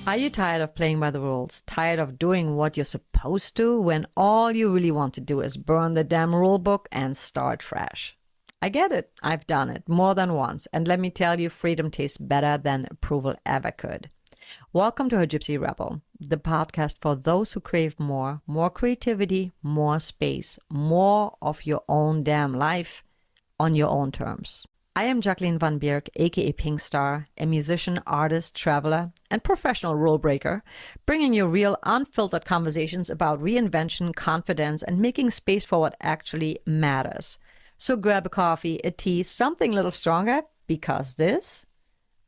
Are you tired of playing by the rules? Tired of doing what you're supposed to when all you really want to do is burn the damn rule book and start fresh? I get it. I've done it more than once. And let me tell you, freedom tastes better than approval ever could. Welcome to Her Gypsy Rebel, the podcast for those who crave more creativity, more space, more of your own damn life on your own terms. I am Jacqueline Van Bierk, aka Pink Star, a musician, artist, traveler, and professional rule breaker, bringing you real, unfiltered conversations about reinvention, confidence, and making space for what actually matters. So grab a coffee, a tea, something a little stronger, because this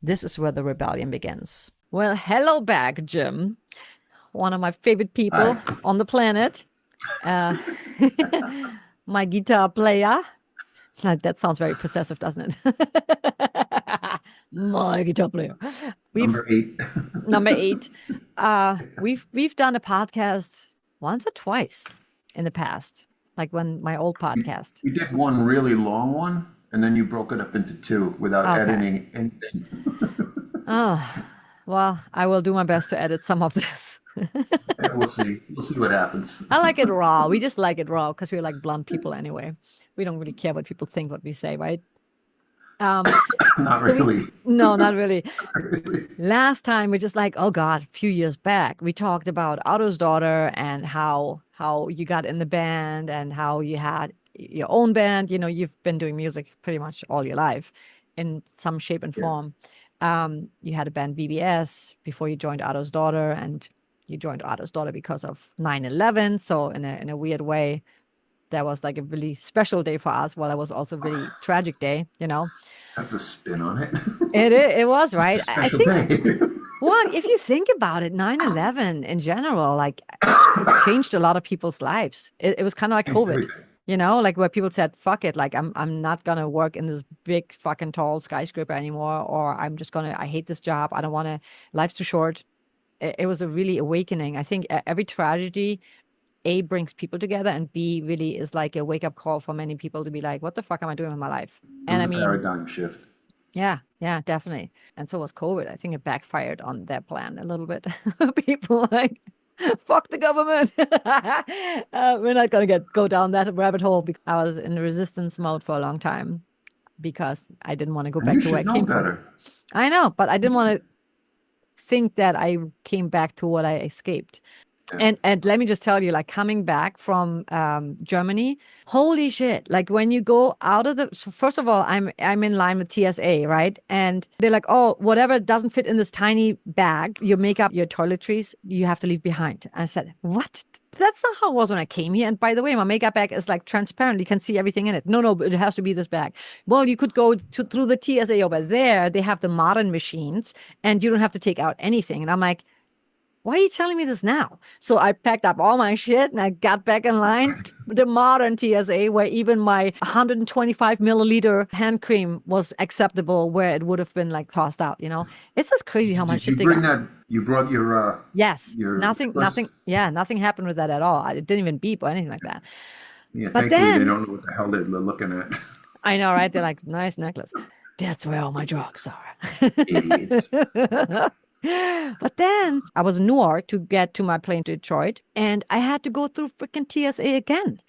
is where the rebellion begins. Well, hello back, Jim. One of my favorite people Hi. on the planet. Uh, my guitar player. That sounds very possessive, doesn't it? My guitar player. Number 8. Number 8. We've done a podcast once or twice in the past, like when my old podcast. You did one really long one, and then you broke it up into two without Okay. editing anything. Oh, well, I will do my best to edit some of this. Yeah, we'll see. We'll see what happens. I like it raw. We just like it raw because we're like blunt people anyway. We don't really care what people think, what we say, right? Um, Not so really. no, not really. Not really. Last time we just like, oh God, a few years back, we talked about Otto's daughter and how you got in the band and how you had your own band. You know, you've been doing music pretty much all your life in some shape and Yeah, form. You had a band VBS before you joined Otto's daughter, and you joined Otto's daughter because of 9/11. So in a weird way, that was like a really special day for us. Well, it was also a really tragic day, you know. that's a spin on it. It was, right? I Special think, day. well, if you think about it, 9/11 in general, like it changed a lot of people's lives. It was kind of like COVID, Everything. you know, like where people said, fuck it, like I'm not gonna work in this big fucking tall skyscraper anymore, or I'm just gonna, I hate this job. I don't want to, life's too short. It was a really awakening. I think every tragedy, A, brings people together, and B, really is like a wake up call for many people to be like, what the fuck am I doing with my life? It And was I a mean, paradigm shift. yeah, definitely. And so was COVID. I think it backfired on their plan a little bit. People like, fuck the government. We're not gonna go down that rabbit hole because I was in resistance mode for a long time because I didn't want to go And back you to where I should know came from. better. I know, but I didn't want to think that I came back to what I escaped. Yeah. And let me just tell you, like coming back from Germany, holy shit! Like when you go out of the, so first of all, I'm in line with TSA, right? And they're like, oh, whatever doesn't fit in this tiny bag, your makeup, your toiletries, you have to leave behind. And I said, what? That's not how it was when I came here. And by the way, my makeup bag is like transparent; you can see everything in it. No, but it has to be this bag. Well, you could go through the TSA over there. They have the modern machines, and you don't have to take out anything. And I'm like, why are you telling me this now? So I packed up all my shit and I got back in line. The modern TSA, where even my 125 milliliter hand cream was acceptable, where it would have been like tossed out, you know? It's just crazy how much Did shit you they bring got. that? You brought Yes, your express? yeah, nothing happened with that at all. It didn't even beep or anything like that. Yeah, But thankfully they then, don't know what the hell they're looking at. I know, right? They're like, nice necklace. That's where all my drugs Idiots. are. But then I was in Newark to get to my plane to Detroit, and I had to go through freaking TSA again.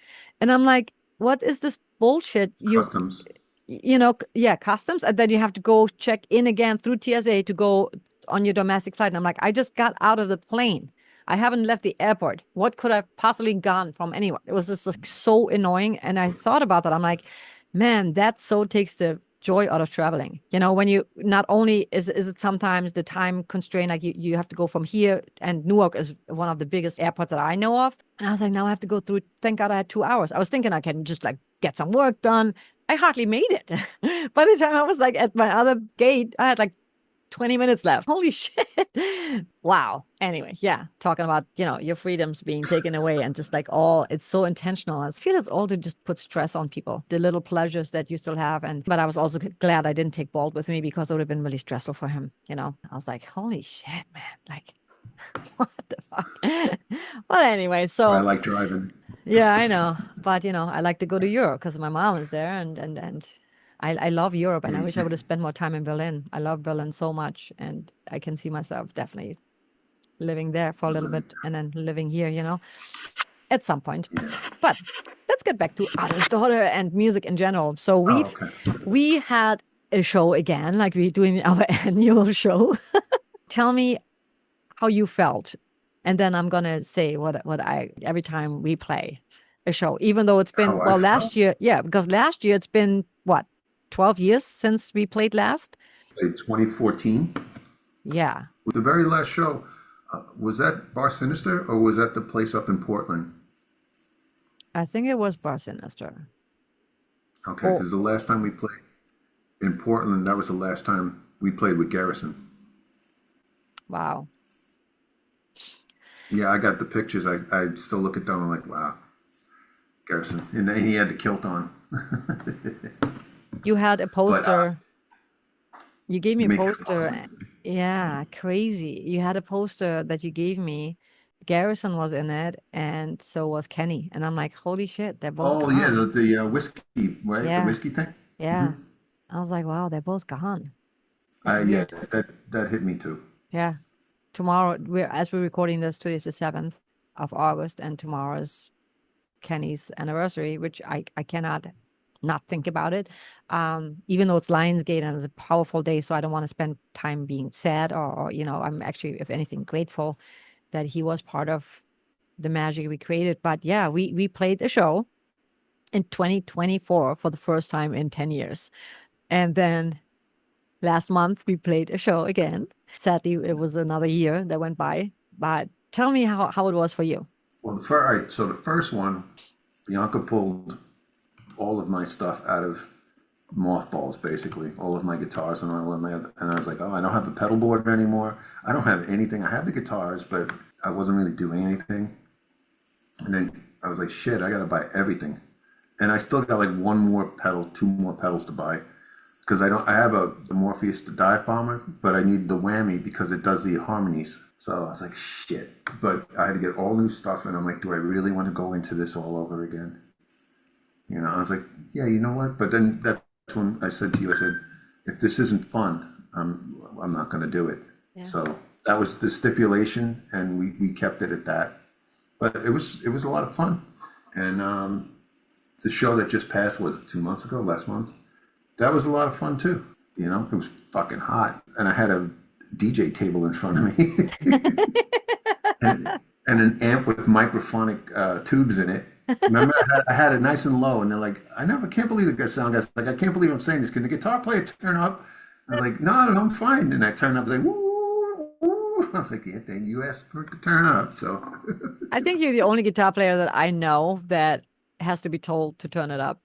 And I'm like, what is this bullshit? Customs. Yeah, customs. And then you have to go check in again through TSA to go on your domestic flight. And I'm like, I just got out of the plane. I haven't left the airport. What could I have possibly gone from anywhere? It was just like so annoying. And I thought about that. I'm like, man, that so takes the joy out of traveling. You know, when you not only is it sometimes the time constraint, like you have to go from here, and Newark is one of the biggest airports that I know of. And I was like, now I have to go through. Thank God I had 2 hours. I was thinking I can just like get some work done. I hardly made it. By the time I was like at my other gate, I had like 20 minutes left. Holy shit. Wow. Anyway, yeah, talking about, your freedoms being taken away and just like all, it's so intentional. I feel it's all to just put stress on people, the little pleasures that you still have. But I was also glad I didn't take Bald with me because it would have been really stressful for him. I was like, holy shit, man. Like, what the fuck? Well, anyway, That's why I so like driving. yeah, I know. But, I like to go to Europe because my mom is there, and I love Europe, and I wish I would have spent more time in Berlin. I love Berlin so much, and I can see myself definitely living there for a little bit and then living here, at some point. Yeah. But let's get back to Otto's daughter and music in general. So Oh, okay. we had a show again, like we're doing our annual show. Tell me how you felt. And then I'm gonna say what I every time we play a show, even though it's been, How I well, felt? last year, yeah, because last year it's been what, 12 years since we played last? Played 2014. Yeah. The very last show, was that Bar Sinister or was that the place up in Portland? I think it was Bar Sinister. Okay, Oh, because the last time we played in Portland, that was the last time we played with Garrison. wow. Yeah, I got the pictures. I still look at them. I'm like, wow, Garrison, and then he had the kilt on. You had a But poster. You gave me a make it poster. awesome. Yeah, crazy. You had a poster that you gave me. Garrison was in it, and so was Kenny. And I'm like, holy shit, they're both Oh yeah, gone. the whiskey, right? The Yeah, whiskey thing. yeah. I was like, wow, they're both gone. It's Yeah, weird. that hit me too. Yeah. Tomorrow, as we're recording this, today is the 7th of August, and tomorrow is Kenny's anniversary, which I cannot not think about it. Even though it's Lionsgate and it's a powerful day, so I don't want to spend time being sad or I'm actually, if anything, grateful that he was part of the magic we created. But yeah, we played a show in 2024 for the first time in 10 years. And then last month we played a show again. Sadly, it was another year that went by. But tell me how it was for you. Well, all right, so the first one, Bianca pulled all of my stuff out of mothballs, basically, all of my guitars and all of my other, and I was like, oh, I don't have the pedal board anymore. I don't have anything. I have the guitars, but I wasn't really doing anything. And then I was like, shit, I gotta buy everything. And I still got like one more pedal, two more pedals to buy. Because I have the Morpheus, the dive bomber, but I need the whammy because it does the harmonies. So I was like, shit. But I had to get all new stuff, and I'm like, do I really want to go into this all over again? I was like, yeah, you know what? But then that's when I said to you, I said, if this isn't fun, I'm not going to do it. Yeah. So that was the stipulation, and we kept it at that. But it was a lot of fun. And the show that just passed was 2 months ago, last month. That was a lot of fun too. It was fucking hot, and I had a DJ table in front of me, and an amp with microphonic tubes in it. Remember, I had it nice and low, and they're like, "I can't believe the sound guy's like, I can't believe I'm saying this. Can the guitar player turn up?" I was like, "No, no, I'm fine." And I turned up, like, "Woo, woo." I was like, "Yeah, then you asked for it to turn up." So I think you're the only guitar player that I know that has to be told to turn it up.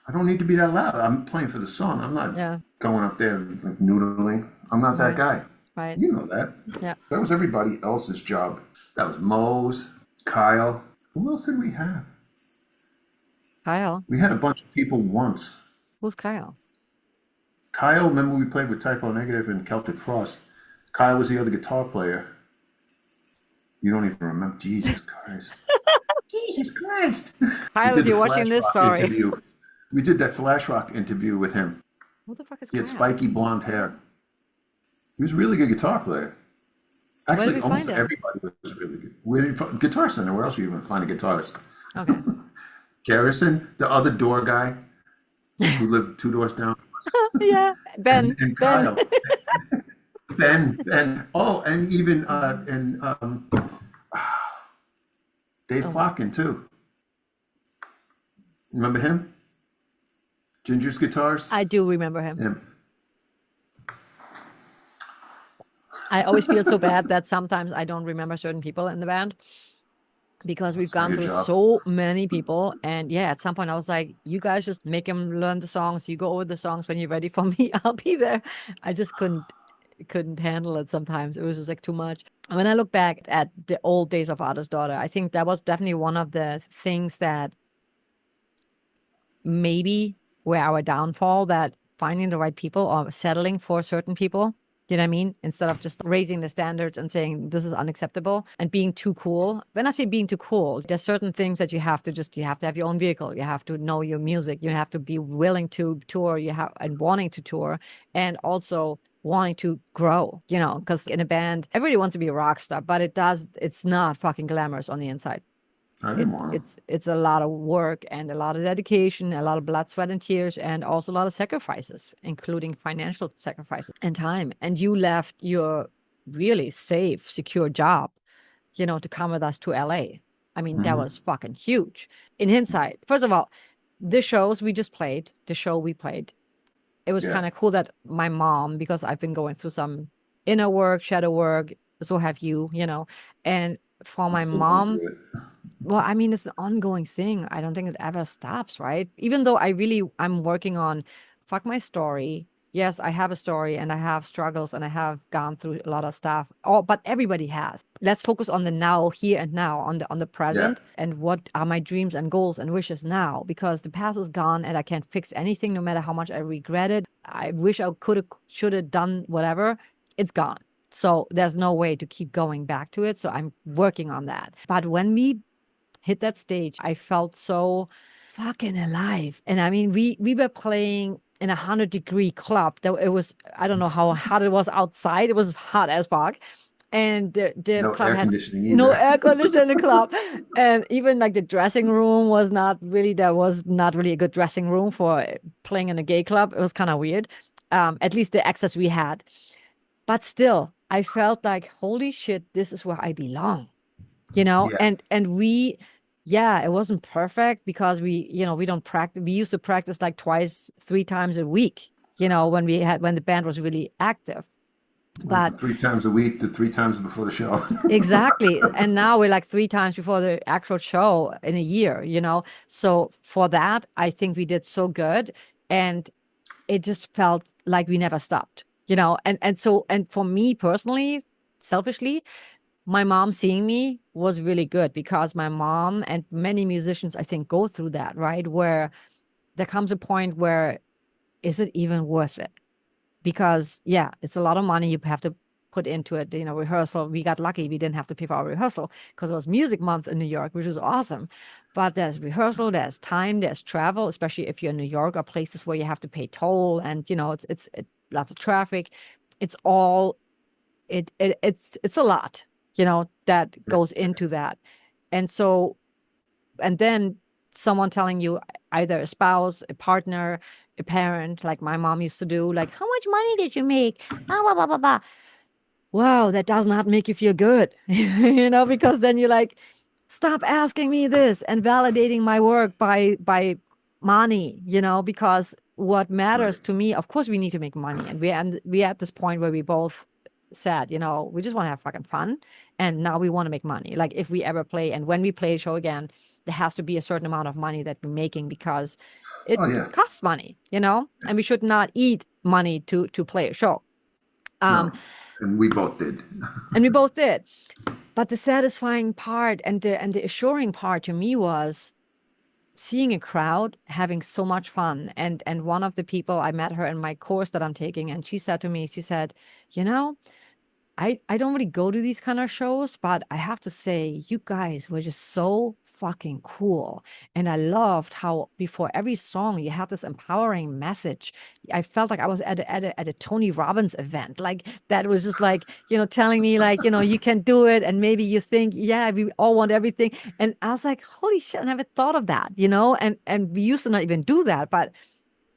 I don't need to be that loud. I'm playing for the song. I'm not Yeah. going up there like noodling. I'm not that Right. guy. Right. You know that. Yeah. That was everybody else's job. That was Mo's, Kyle. Who else did we have? Kyle. We had a bunch of people once. Who's Kyle? Kyle, remember we played with Typo Negative and Celtic Frost. Kyle was the other guitar player. You don't even remember. Jesus Christ. Jesus Christ. Kyle, if you're watching this, sorry. Interview. We did that Flash Rock interview with him. Who the fuck is He had Kyle? spiky blonde hair. He was a really good guitar player. Where did Actually, we almost find him? everybody was really good. Where did Guitar Center? Where else would you even find a guitarist? Okay. Garrison, the other door guy who lived 2 doors down, Yeah. Ben. and Ben. Kyle, Ben. Oh, and even Dave Oh, Plotkin too. Remember him? Ginger's guitars. I do remember him. Him. I always feel so bad that sometimes I don't remember certain people in the band because we've It's not gone your through job. so many people. And yeah, at some point I was like, you guys just make them learn the songs. You go over the songs when you're ready for me. I'll be there. I just couldn't handle it sometimes. It was just like too much. And when I look back at the old days of Otto's Daughter, I think that was definitely one of the things that maybe were our downfall, that finding the right people or settling for certain people. You know what I mean? Instead of just raising the standards and saying this is unacceptable and being too cool. When I say being too cool, there's certain things that you have to have your own vehicle. You have to know your music. You have to be willing to tour. And wanting to tour. And also wanting to grow, you know, because in a band, everybody wants to be a rock star, but it's not fucking glamorous on the inside. I didn't want It's a lot of work and a lot of dedication, a lot of blood, sweat, and tears, and also a lot of sacrifices, including financial sacrifices and time. And you left your really safe, secure job, you know, to come with us to LA. I mean, that to. was fucking huge. In hindsight, first of all, the shows we just played, the show we played, it was Yeah, kind of cool that my mom, because I've been going through some inner work, shadow work, so have you know, and for I'm my still going mom, through it. well, I mean, it's an ongoing thing. I don't think it ever stops, right? Even though I'm working on fuck my story. Yes, I have a story and I have struggles and I have gone through a lot of stuff. Oh, but everybody has. Let's focus on the now, here and now, on the Yeah, present, and what are my dreams and goals and wishes now, because the past is gone and I can't fix anything no matter how much I regret it. I wish I could have, should have done whatever. It's gone. So there's no way to keep going back to it. So I'm working on that. But when we hit that stage, I felt so fucking alive. And I mean, we were playing in 100-degree club. That it was, I don't know how hot it was outside. It was hot as fuck. And the no club air had conditioning no either. air conditioning in the club. And even like the dressing room was not really, there was not really a good dressing room for playing in a gay club. It was kind of weird. At least the access we had. But still, I felt like, holy shit, this is where I belong, you know. Yeah, And we, yeah, it wasn't perfect because we, you know, we don't practice. We used to practice like twice, 3 times a week, you know, when the band was really active. went But from 3 times a week to 3 times before the show. exactly, and now we're like 3 times before the actual show in a year, you know. So for that, I think we did so good, and it just felt like we never stopped, you know. And for me personally, selfishly, my mom seeing me was really good, because my mom and many musicians, I think, go through that, right? Where there comes a point where, is it even worth it? Because yeah, it's a lot of money you have to put into it. You know, rehearsal. We got lucky; we didn't have to pay for our rehearsal because it was Music Month in New York, which was awesome. But there's rehearsal, there's time, there's travel, especially if you're in New York or places where you have to pay toll, and you know, lots of traffic. It's all it's a lot, you know, that goes into that. And so, and then someone telling you, either a spouse, a partner, a parent, like my mom used to do, like, how much money did you make? Ah, blah, blah, blah, blah. Wow, that does not make you feel good, you know, because then you're like, stop asking me this and validating my work by money, you know, because what Right. matters to me, of course, we need to make money, and we at this point where we both said, you know, we just want to have fucking fun, and now we want to make money. Like if we ever play, and when we play a show again, there has to be a certain amount of money that we're making, because it Oh yeah. costs money, you know, and we should not eat money to play a show. Um, No, and we both did. and we both did. But the satisfying part and the assuring part to me was seeing a crowd having so much fun. And one of the people, I met her in my course that I'm taking, and she said to me, she said, you know, I don't really go to these kind of shows, but I have to say, you guys were just so fucking cool. And I loved how before every song you had this empowering message. I felt like I was at a Tony Robbins event. Like that was just like, you know, telling me like, you know, you can do it. And maybe you think, yeah, we all want everything. And I was like, holy shit, I never thought of that, you know? And we used to not even do that, but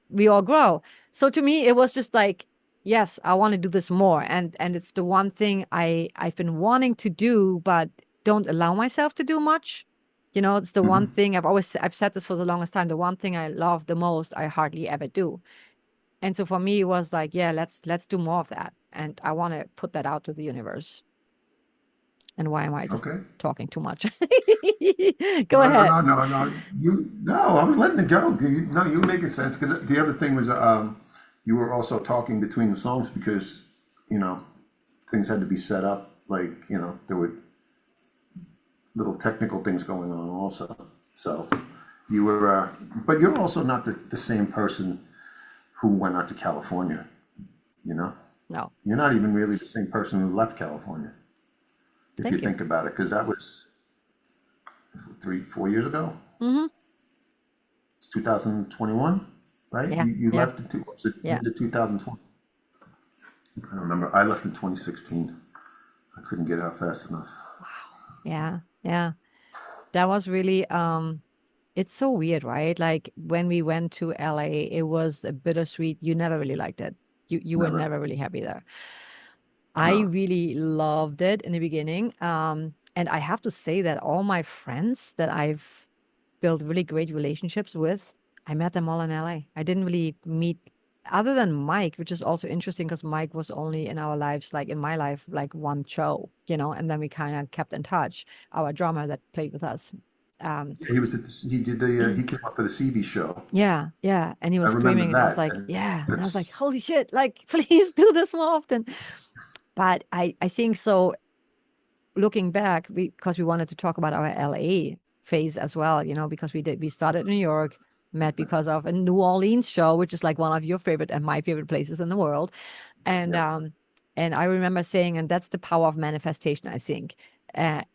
we all grow. So to me, it was just like, yes, I want to do this more. And it's the one thing I've been wanting to do, but don't allow myself to do much. You know, it's the one Mhm. thing I've said this for the longest time. The one thing I love the most, I hardly ever do. And so for me, it was like, yeah, let's do more of that. And I want to put that out to the universe. And why am I just Okay. talking too much? Go No, no, ahead. no, no, no. No, I was letting it go. No, you were making sense. Because the other thing was, you were also talking between the songs because, you know, things had to be set up. Like, you know, there were little technical things going on also. So you were, but you're also not the same person who went out to California, you know? No, You're not even really the same person who left California, if you thank you. think about it, because that was 4 years ago. Hmm. It's 2021, right? Yeah, You yeah, left in was it yeah. end of 2020? I remember I left in 2016. I couldn't get out fast enough. Yeah, yeah. That was really it's so weird, right? Like when we went to LA, it was a bittersweet. You never really liked it. You were Never. never really happy there. I No. really loved it in the beginning. And I have to say that all my friends that I've built really great relationships with, I met them all in LA. I didn't really meet other than Mike, which is also interesting because Mike was only in our lives, like in my life, like one show, and then we kind of kept in touch. Our drummer that played with us. Um, He was at he did the he came up at a CB show. yeah, yeah. And he I was remember screaming, and I was that, like, and yeah. And I was like, that's holy shit, like, please do this more often. But I think so looking back, because we wanted to talk about our LA phase as well, because we started in New York, met because of a New Orleans show, which is like one of your favorite and my favorite places in the world. And yeah. and I remember saying, and that's the power of manifestation, I think, and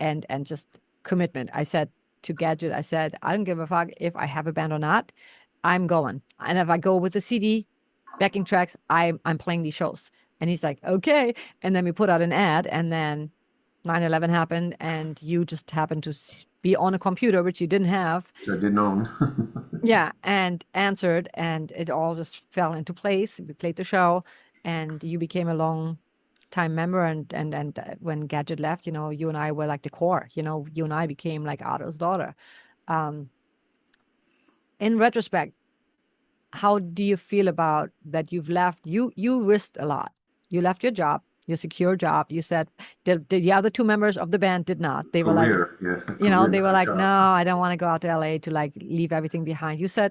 just commitment. I said to Gadget, I said, I don't give a fuck if I have a band or not. I'm going. And if I go with the CD, backing tracks, I'm playing these shows. And he's like, okay. And then we put out an ad, and then 9/11 happened, and you just happened to be on a computer, which you didn't have. Which I didn't own. Yeah, and answered, and it all just fell into place. We played the show, and you became a long time member. And when Gadget left, you and I were like the core. You and I became like Otto's daughter. Um, in retrospect, how do you feel about that you've left? You risked a lot. You left your job, your secure job. You said the other two members of the band did not. They were like, Career, yeah, career, they not were a like, no, job. I don't want to go out to LA to like leave everything behind. You said,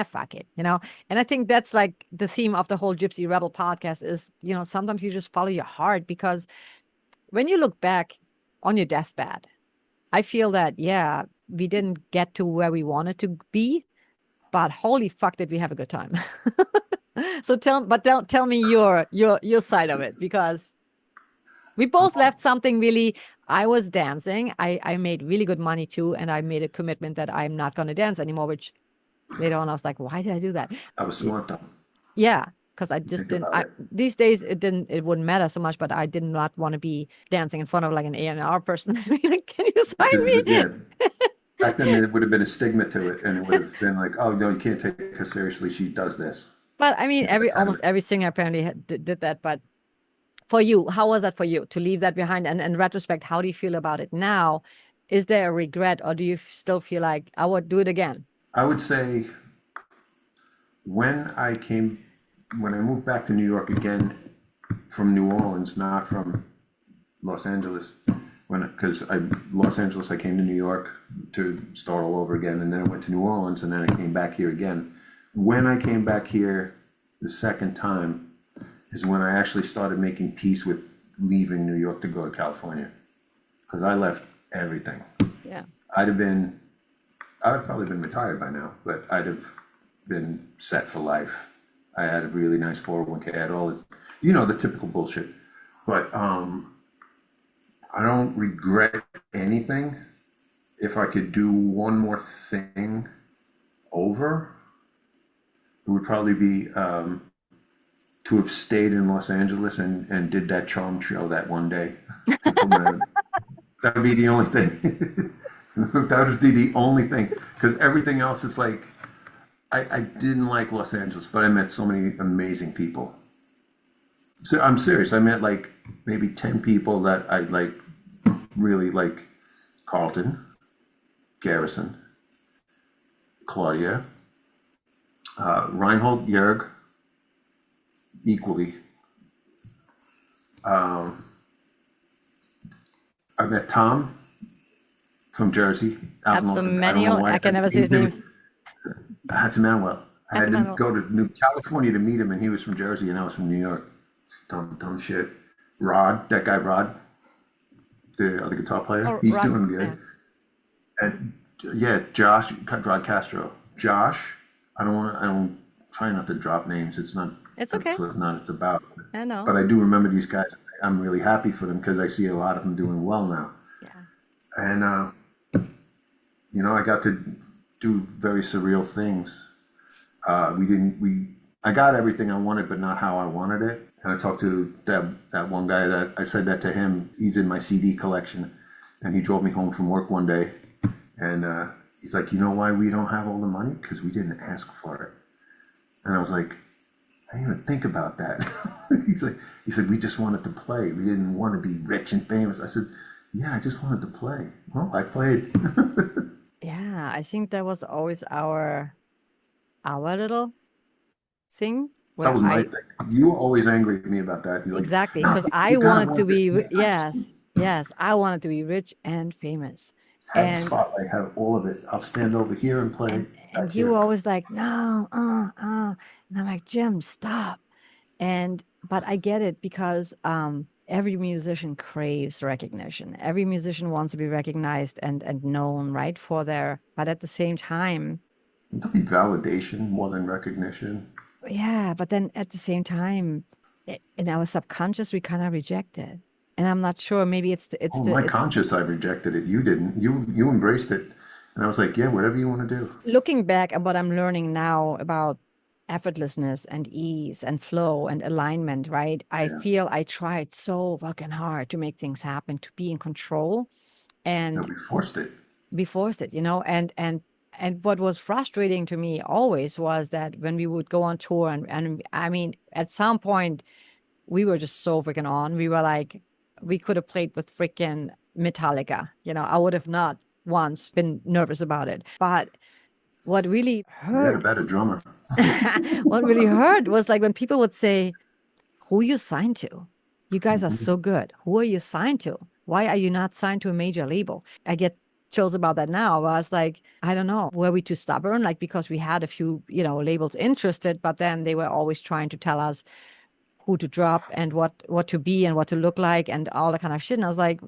fuck it. And I think that's like the theme of the whole Gypsy Rebel podcast is, sometimes you just follow your heart, because when you look back on your deathbed, I feel that, yeah, we didn't get to where we wanted to be, but holy fuck, did we have a good time. So tell me your side of it, because we both left something really. I was dancing. I made really good money too, and I made a commitment that I'm not going to dance anymore, which later on I was like, why did I do that? I was smart though. Yeah, because I just Think didn't. about it. These days it wouldn't matter so much, but I did not want to be dancing in front of like an A&R person. I mean, like, can you sign Because me? yeah, back then there would have been a stigma to it, and it would have been like, oh no, you can't take her seriously. She does this. But I mean, That kind of almost every singer apparently did that. But for you, how was that for you to leave that behind? And in retrospect, how do you feel about it now? Is there a regret, or do you still feel like I would do it again? I would say when I came, when I moved back to New York again from New Orleans, not from Los Angeles, because Los Angeles, I came to New York to start all over again, and then I went to New Orleans, and then I came back here again. When I came back here the second time is when I actually started making peace with leaving New York to go to California, because I left everything. Yeah. I'd have been, I would probably been retired by now, but I'd have been set for life. I had a really nice 401k. I had all this, the typical bullshit. But I don't regret anything. If I could do one more thing over, it would probably be to have stayed in Los Angeles and did that charm show that one day. That would be the only thing. That would be the only thing. Because everything else is like, I didn't like Los Angeles, but I met so many amazing people. So I'm serious. I met like maybe 10 people that I like really like. Carlton, Garrison, Claudia, Reinhold Yerg, equally. I met Tom from Jersey, out in That's a I don't know manual. why. I can never say his name. That's Manuel. I That's a had to manual. go to New California to meet him, and he was from Jersey, and I was from New York. Dumb shit. Rod, that guy Rod, the other guitar player, Oh, he's Rod. doing Yeah. good. And yeah, Josh, Rod Castro. Josh, I don't try not to drop names. It's not, It's that's okay. what not it's about. I know. But I do remember these guys. I'm really happy for them because I see a lot of them doing well now. Yeah. And, I got to do very surreal things. I got everything I wanted, but not how I wanted it. And I talked to that one guy that I said that to him. He's in my CD collection, and he drove me home from work one day, and he's like, "You know why we don't have all the money? Because we didn't ask for it." And I was like, "I didn't even think about that." He said, "We just wanted to play. We didn't want to be rich and famous." I said, "Yeah, I just wanted to play." Well, I played. Yeah, I think that was always our little thing That where was my thing. You were always angry at me about that. You're like, exactly, "No, because I you gotta wanted to want this." be, I just yes, yes, I wanted to be rich and famous. had And spotlight, have all of it. I'll stand over here and play and back you were here. always like, no, and I'm like, Jim, stop. And but I get it because every musician craves recognition. Every musician wants to be recognized and known, right, for their, but at the same time, There'll be validation more than recognition. yeah, but then at the same time, in our subconscious, we kind of reject it. And I'm not sure, maybe Oh, my conscious, I rejected it. You didn't. You embraced it, and I was like, yeah, whatever you want to do. looking back at what I'm learning now about effortlessness and ease and flow and alignment, right? I Yeah, feel I tried so fucking hard to make things happen, to be in control no, and we forced it. be forced it, and what was frustrating to me always was that when we would go on tour and I mean, at some point we were just so freaking on. We were like, we could have played with freaking Metallica. I would have not once been nervous about it. But what really We had a hurt, better drummer. what really hurt was like when people would say, who you signed to? You guys are so good. Who are you signed to? Why are you not signed to a major label? I get chills about that now. I was like, I don't know. Were we too stubborn? Like, because we had a few, labels interested, but then they were always trying to tell us who to drop and what to be and what to look like and all that kind of shit. And I was like,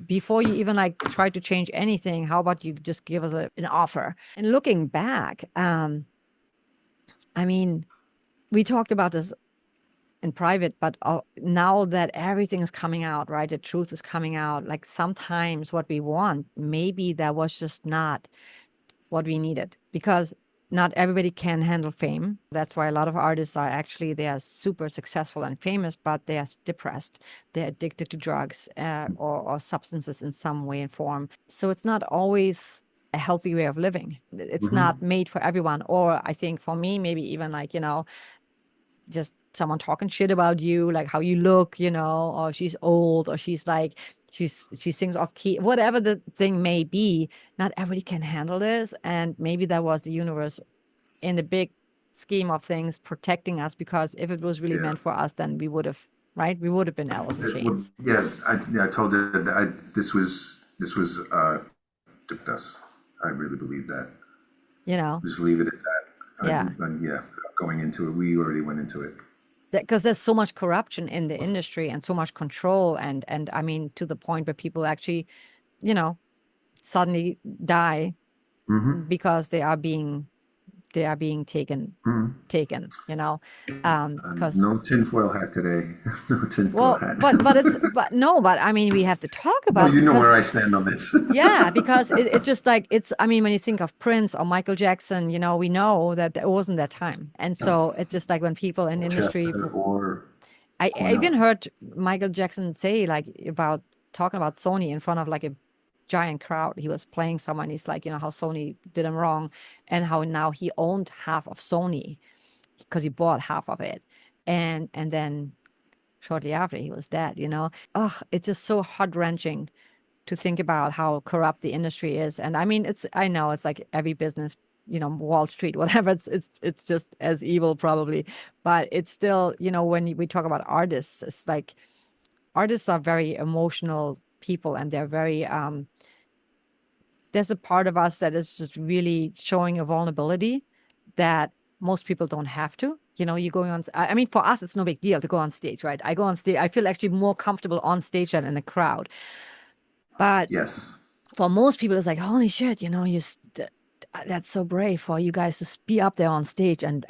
before you even like try to change anything, how about you just give us an offer? And looking back, I mean, we talked about this in private, but now that everything is coming out, right? The truth is coming out. Like sometimes what we want, maybe that was just not what we needed because not everybody can handle fame. That's why a lot of artists are actually, they are super successful and famous, but they are depressed. They're addicted to drugs or substances in some way and form. So it's not always a healthy way of living. It's not Hmm. made for everyone. Or I think for me, maybe even like, just someone talking shit about you, like how you look, or she's old, or she's like, she sings off key, whatever the thing may be. Not everybody can handle this. And maybe that was the universe in the big scheme of things protecting us, because if it was really Yeah. meant for us, then we would have, right? We would have been Alice in Chains, Yeah, I told you that this was us. I really believe that. you know? Just leave it at that. Yeah. Yeah, going into it, we already went into it. Because there's so much corruption in the industry and so much control and I mean to the point where people actually, you know, suddenly die because they are being taken, because No tinfoil hat today. No tinfoil well, hat. but no, but I mean we have to talk No, about it you know because where I stand on this. yeah, because it just like it's I mean when you think of Prince or Michael Jackson, we know that it wasn't their time. And so it's just like when people in the industry, Chester or I even Cornell. heard Michael Jackson say like about talking about Sony in front of like a giant crowd. He was playing someone. He's like, how Sony did him wrong and how now he owned half of Sony because he bought half of it. And then shortly after he was dead. Oh, it's just so heart-wrenching to think about how corrupt the industry is. And I mean, I know it's like every business, Wall Street, whatever, it's just as evil probably, but it's still, when we talk about artists, it's like artists are very emotional people and they're very there's a part of us that is just really showing a vulnerability that most people don't have to. You're going on. I mean, for us, it's no big deal to go on stage, right? I go on stage. I feel actually more comfortable on stage than in a crowd. But Yes. for most people, it's like, holy shit, that's so brave for you guys to be up there on stage and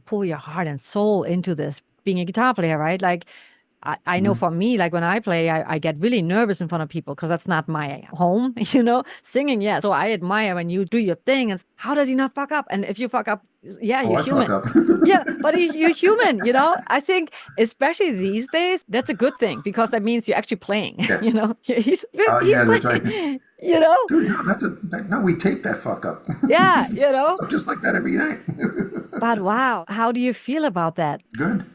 pull your heart and soul into this, being a guitar player, right? Like, I know for me, like when I play, I get really nervous in front of people because that's not my home, singing. Yeah. So I admire when you do your thing and how does he not fuck up? And if you fuck up, yeah, Oh, you're I fuck human. up. Yeah, but you're human, I think especially these days, that's a good thing because that means you're actually playing, Yeah. he's Yeah, that's right. playing, Dude, no, no, we tape that fuck up. yeah, Just like that every night. but wow, how do you feel about that? Good.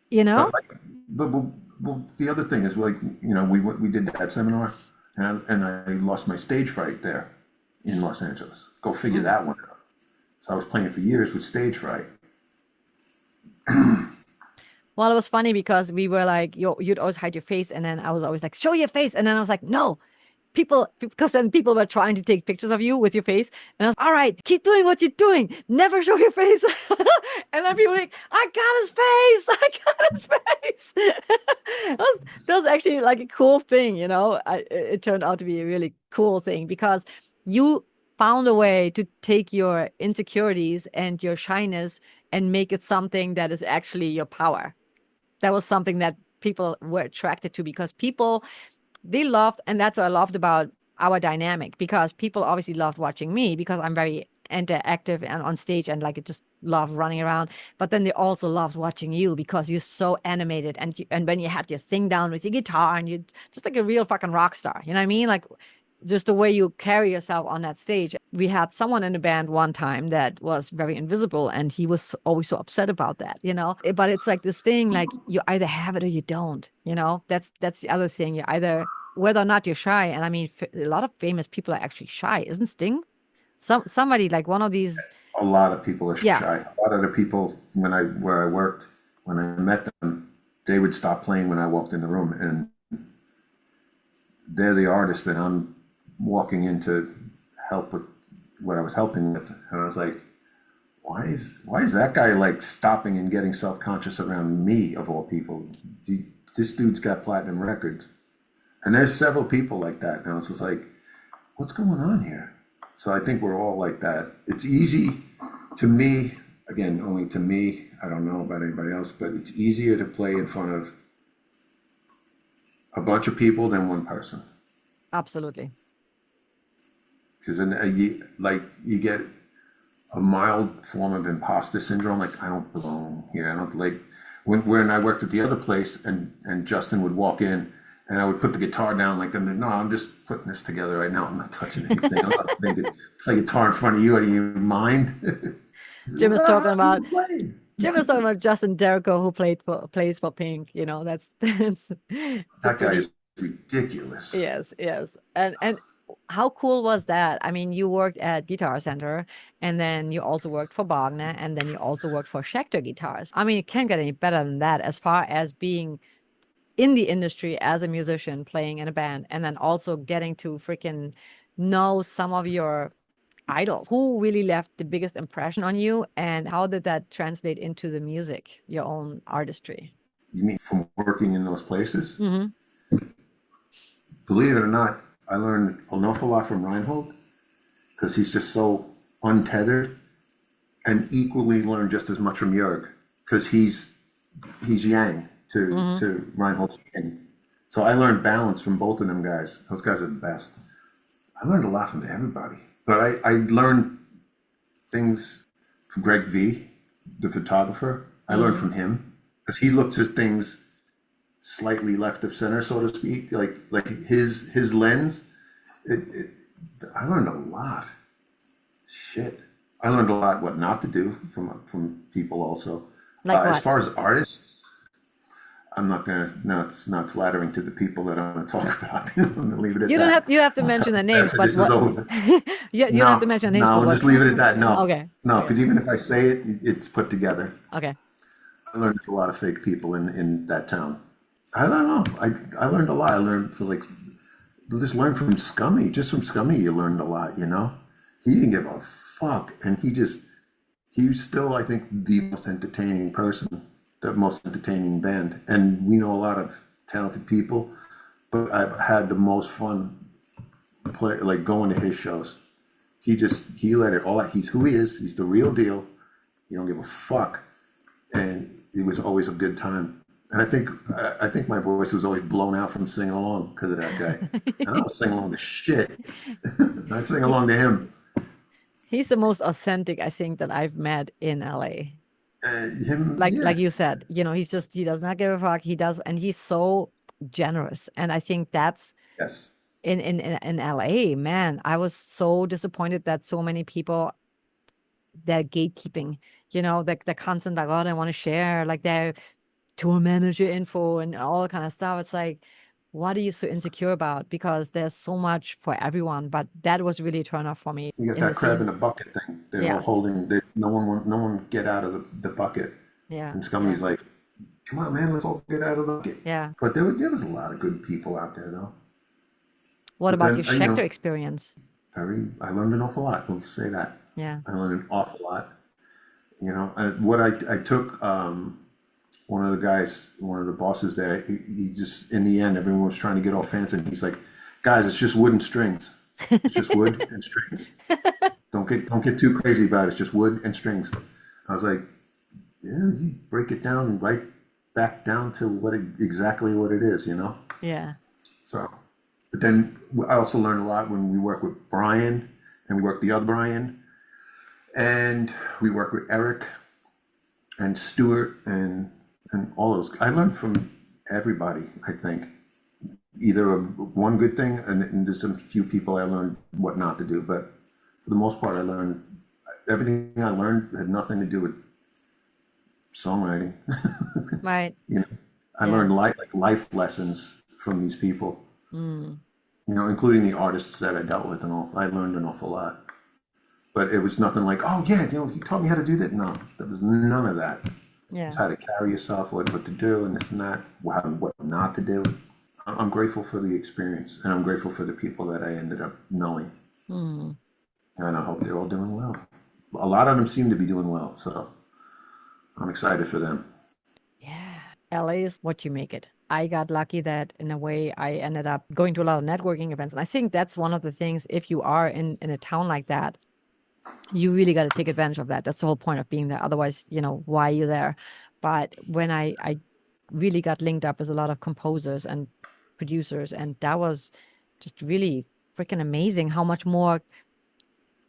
You know? But like, but the other thing is like, we did that seminar, and I lost my stage fright there in Los Angeles. Go figure that one out. So I was playing for years with stage fright. Well, it was funny because we were like, you'd always hide your face, and then I was always like, show your face, and then I was like, no, because then people were trying to take pictures of you with your face, and I was, all right, keep doing what you're doing, never show your face, and then people were like, I got his face, I got his face. That was actually like a cool thing, it turned out to be a really cool thing because you found a way to take your insecurities and your shyness and make it something that is actually your power. That was something that people were attracted to because people, they loved, and that's what I loved about our dynamic, because people obviously loved watching me because I'm very interactive and on stage and like I just love running around, but then they also loved watching you because you're so animated, and when you had your thing down with your guitar and you just like a real fucking rock star, you know what I mean? Like just the way you carry yourself on that stage. We had someone in the band one time that was very invisible, and he was always so upset about that, But it's like this thing, like you either have it or you don't, That's the other thing. You either, whether or not you're shy, and I mean, a lot of famous people are actually shy, isn't Sting? Somebody like one of these, A lot of people are yeah. shy. A lot of the people where I worked, when I met them, they would stop playing when I walked in the room, and they're the artist that I'm walking in to help with what I was helping with, and I was like, why is that guy like stopping and getting self-conscious around me of all people? This dude's got platinum records, and there's several people like that, and I was just like, what's going on here? So I think we're all like that. It's easy to me, again, only to me, I don't know about anybody else, but it's easier to play in front of a bunch of people than one person. Absolutely. Because then you get a mild form of imposter syndrome, like I don't belong here. I don't like when I worked at the other place, and Justin would walk in, and I would put the guitar down, like, no, I'm just putting this together right now. I'm not touching anything. I'm not going to play guitar in front of you. Out of your mind. Jim is talking about Justin Derrico, who plays for Pink. That's That guy is ridiculous. Yes, yes. And how cool was that? I mean, you worked at Guitar Center, and then you also worked for Wagner, and then you also worked for Schecter Guitars. I mean, it can't get any better than that as far as being in the industry as a musician playing in a band, and then also getting to freaking know some of your idols. Who really left the biggest impression on you, and how did that translate into the music, your own artistry? You mean from working in those places? Mm-hmm. Believe it or not, I learned an awful lot from Reinhold because he's just so untethered, and equally learned just as much from Jörg because he's yang to Reinhold's yin. So I learned balance from both of them guys. Those guys are the best. I learned a lot from everybody, but I learned things from Greg V, the photographer. I learned from him because he looks at things slightly left of center, so to speak, like his lens. I learned a lot. Shit, I learned a lot what not to do from people also. Like what? As far as artists, I'm not gonna. No, it's not flattering to the people that I'm gonna talk about. I'm gonna leave it at that. You have to mention the names, but This is over. you don't have to mention the names. No, just leave it at that. No. Okay. No, because even if I say it, it's put together. Okay. I learned there's a lot of fake people in that town. I don't know. I learned a lot. I learned just learn from Scummy. Just from Scummy, you learned a lot. He didn't give a fuck, and he was still, I think, the most entertaining person, the most entertaining band. And we know a lot of talented people, but I've had the most fun going to his shows. He let it all out. He's who he is. He's the real deal. He don't give a fuck, and it was always a good time. And I think my voice was always blown out from singing along because of that guy. And I was singing along to shit. I sing He, along to him. he's the most authentic, I think, that I've met in LA. Like Yeah, you said, he does not give a fuck. He does, and he's so generous. And I think that's yes. in LA, man. I was so disappointed that so many people, they're gatekeeping, the constant like, oh, I want to share like their tour manager info and all that kind of stuff. It's like, what are you so insecure about? Because there's so much for everyone. But that was really a turn off for me You got in the that crab in scene. the bucket thing. They're all Yeah, holding. No one get out of the bucket. yeah, And yeah, Scummy's like, "Come on, man, let's all get out of the bucket." yeah. But there was a lot of good people out there, though. What But about your then, Schecter experience? I learned an awful lot. Let's say that. Yeah. I learned an awful lot. I took one of the guys, one of the bosses there. He just in the end, everyone was trying to get all fancy, and he's like, "Guys, it's just wood and strings. It's just wood and strings. Don't get too crazy about it. It's just wood and strings." I was like, "Yeah, you break it down right back down to exactly what it is, you know." Yeah. So, but then I also learned a lot when we work with Brian and we work the other Brian and we work with Eric and Stuart and all those. I learned from everybody, I think. Either one good thing and there's some few people I learned what not to do, but for the most part I learned everything I learned had nothing to do with songwriting. Right. You know, I Yeah. learned like life lessons from these people. Mm. Including the artists that I dealt with and all. I learned an awful lot. But it was nothing like, oh yeah, he taught me how to do that. No, there was none of that. It's Yeah. how to carry yourself, what to do, and this and that, what not to do. I'm grateful for the experience, and I'm grateful for the people that I ended up knowing, Mm. and I hope they're all doing well. A lot of them seem to be doing well, so I'm excited for them. Yeah. LA is what you make it. I got lucky that in a way I ended up going to a lot of networking events. And I think that's one of the things, if you are in a town like that, you really got to take advantage of that. That's the whole point of being there. Otherwise, why are you there? But when I really got linked up with a lot of composers and producers, and that was just really freaking amazing how much more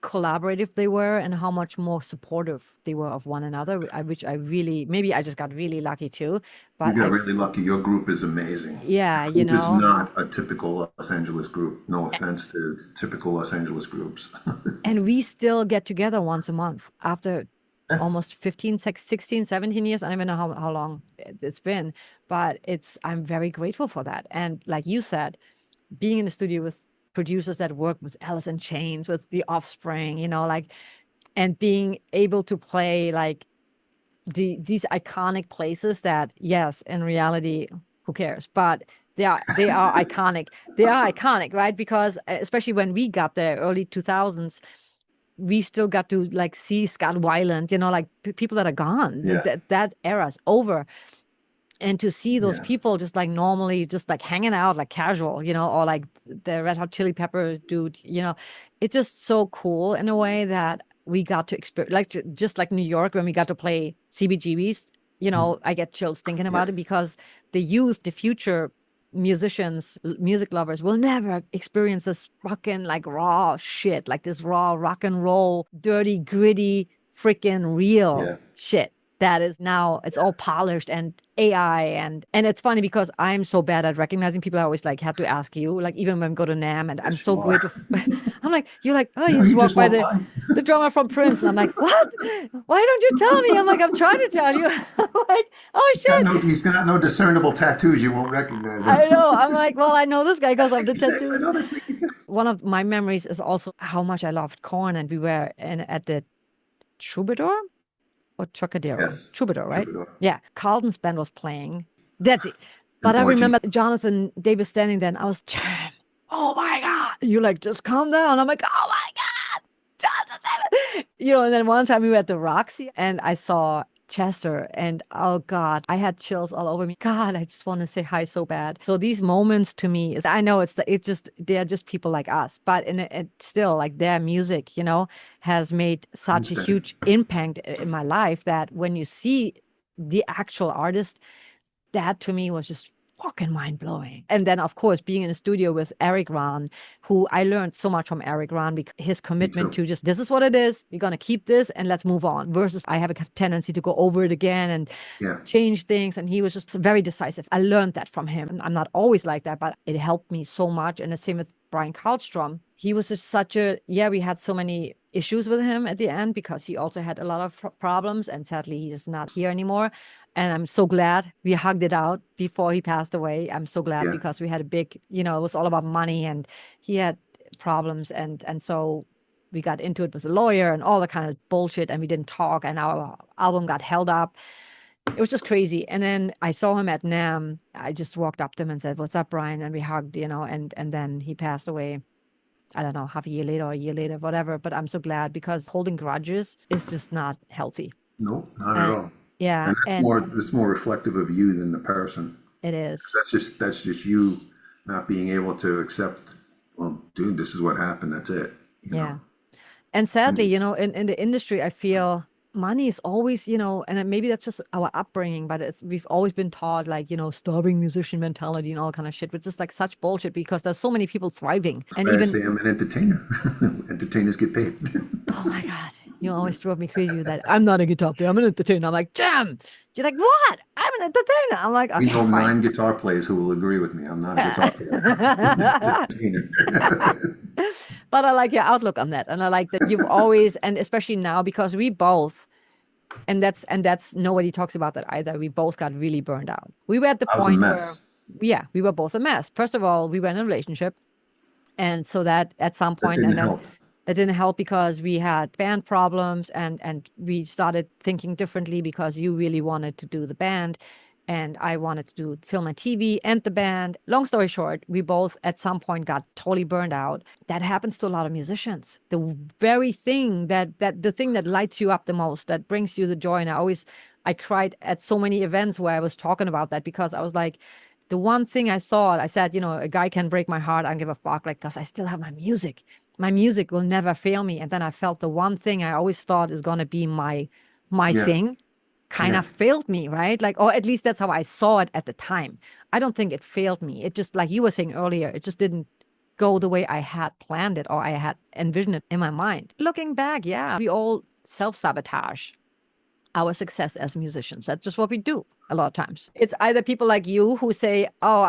collaborative they were and how much more supportive they were of one another, which I really, maybe I just got really lucky too, You but got really lucky. Your group is amazing. yeah, Your group is not a typical Los Angeles group. No offense to typical Los Angeles groups. and we still get together once a month after almost 15, 16, 17 years. I don't even know how long it's been, but I'm very grateful for that. And like you said, being in the studio with producers that work with Alice in Chains, with The Offspring, like, and being able to play like these iconic places that, yes, in reality, who cares? But they are iconic. They are iconic, right? Because especially when we got there, early 2000s, we still got to like see Scott Weiland, like people that are gone. Yeah, That era's over. And to see those yeah, people just like normally just like hanging out like casual, or like the Red Hot Chili Pepper dude, it's just so cool in a way that we got to experience, like just like New York when we got to play CBGBs, I get chills thinking yeah, about it because the youth, the future musicians, music lovers will never experience this fucking like raw shit, like this raw rock and roll, dirty, gritty, freaking real yeah. shit that is now it's all polished and AI and it's funny because I'm so bad at recognizing people. I always like have to ask you, like even when we go to NAM and I'm Yes, so you are. grateful. I'm like, you're like, oh, you No, just you walk just by walk by. the drummer from Prince. And I'm like, what? Why don't you tell me? I'm like, I'm trying to tell you. I'm like, oh shit. He's got no discernible tattoos. You won't recognize him. I know. I'm like, well, I know this guy That's because of the 66. I tattoos. know that's 66. One of my memories is also how much I loved corn and we were at the Troubadour or Trocadero? Yes, Troubadour, right? Troubadour. Yeah. Carlton's band was playing. That's it. An But I orgy. remember Jonathan Davis standing there and I was, Jam, oh my God. You like, just calm down. I'm like, oh my God. Jonathan Davis. And then one time we were at the Roxy and I saw Chester and oh God, I had chills all over me. God, I just want to say hi so bad. So these moments to me is, I know it's just, they're just people like us, but it still like their music, has made I such a understand. huge impact in my life that when you see the actual artist, that to me was just fucking mind blowing. And then, of course, being in the studio with Eric Ron, who I learned so much from Eric Ron, because his Me commitment too. to just, this is what it is. We're going to keep this and let's move on. Versus I have a tendency to go over it again and Yeah. change things. And he was just very decisive. I learned that from him. And I'm not always like that, but it helped me so much. And the same with Brian Karlstrom. He was just such a, yeah, we had so many issues with him at the end because he also had a lot of problems. And sadly, he's not here anymore. And I'm so glad we hugged it out before he passed away. I'm so glad Yeah. because we had a big, it was all about money and he had problems. And so we got into it with a lawyer and all the kind of bullshit and we didn't talk and our album got held up. It was just crazy. And then I saw him at NAMM. I just walked up to him and said, "What's up, Brian?" And we hugged, and then he passed away. I don't know, half a year later or a year later, whatever. But I'm so glad because holding grudges is just not healthy. Nope, not at And all. yeah, And and it's more reflective of you than the person. it is. That's just you not being able to accept, well, dude, this is what happened. That's it. Yeah. And sadly, And in the industry, I feel money is always, and maybe that's just our upbringing, but we've always been taught like, starving musician mentality and all kind of shit, which is like such bullshit because there's so many people thriving. And I even, say I'm an entertainer. Entertainers get paid. oh my God, you always drove me crazy with that. I'm not a guitar player, I'm an entertainer. I'm like, damn. You're like, what? I'm an entertainer. I'm like, We okay, know fine. 9 guitar players who will agree with me. I'm not a guitar player. I'm an entertainer. But I like your outlook on that. And I like that you've always, and especially now, because we both, and that's nobody talks about that either. We both got really burned out. We were at the I was a point where, mess. yeah, we were both a mess. First of all, we were in a relationship. And so that at some That point, didn't and then help. it didn't help because we had band problems and we started thinking differently because you really wanted to do the band and I wanted to do film and TV and the band. Long story short, we both at some point got totally burned out. That happens to a lot of musicians. The very thing that the thing that lights you up the most, that brings you the joy. And I cried at so many events where I was talking about that because I was like, the one thing I thought, I said, a guy can break my heart. I don't give a fuck, like, because I still have my music. My music will never fail me. And then I felt the one thing I always thought is gonna be my Yeah. thing kind Yeah. of failed me, right? Like, or at least that's how I saw it at the time. I don't think it failed me. It just, like you were saying earlier, it just didn't go the way I had planned it or I had envisioned it in my mind. Looking back, yeah, we all self-sabotage our success as musicians. That's just what we do a lot of times. It's either people like you who say, "Oh,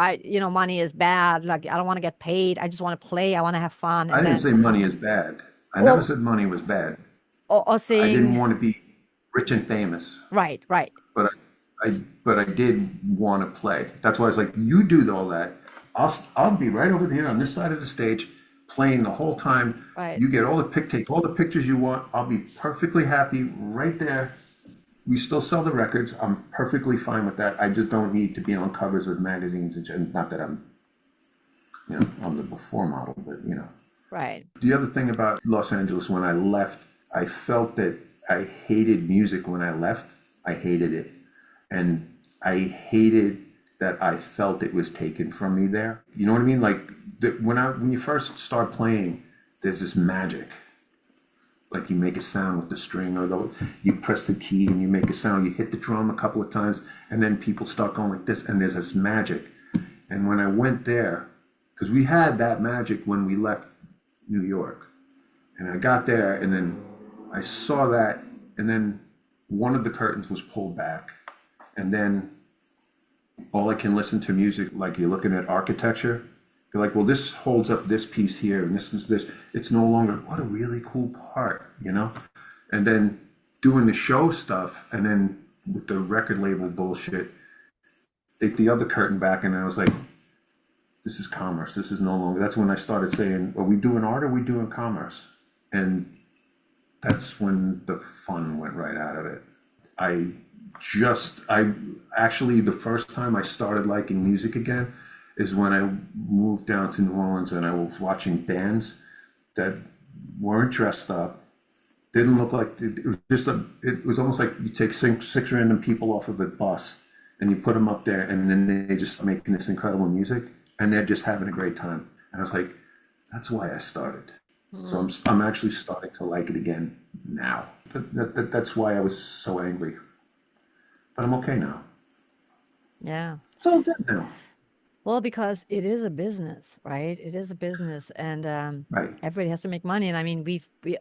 money is bad. Like, I don't want to get paid. I just want to play. I want to have fun." I And didn't then, say money is bad. I never or said money was bad. or I didn't saying, want to be rich and famous, right, right, but but I did want to play. That's why I was like, you do all that. I'll be right over here on this side of the stage playing the whole time. right. You get take all the pictures you want. I'll be perfectly happy right there. We still sell the records. I'm perfectly fine with that. I just don't need to be on covers with magazines and shit. Not that I'm the before model, but Right. The other thing about Los Angeles, when I left, I felt that I hated music when I left. I hated it. And I hated that I felt it was taken from me there. You know what I mean? Like when you first start playing, there's this magic. Like you make a sound with the string, or you press the key and you make a sound. You hit the drum a couple of times, and then people start going like this, and there's this magic. And when I went there, because we had that magic when we left New York, and I got there, and then I saw that, and then one of the curtains was pulled back, and then all I can listen to music like you're looking at architecture. You're like, well, this holds up this piece here, and this is this. It's no longer, what a really cool part. And then doing the show stuff, and then with the record label bullshit, take the other curtain back, and I was like, this is commerce. This is no longer. That's when I started saying, are we doing art or are we doing commerce? And that's when the fun went right out of it. I actually, the first time I started liking music again is when I moved down to New Orleans and I was watching bands that weren't dressed up, didn't look like, it was almost like you take six random people off of a bus and you put them up there and then they just making this incredible music and they're just having a great time. And I was like, that's why I started. So I'm actually starting to like it again now. But that's why I was so angry. But I'm okay now. Yeah. It's all good now. Well, because it is a business, right? It is a business, and Right. everybody has to make money. And I mean,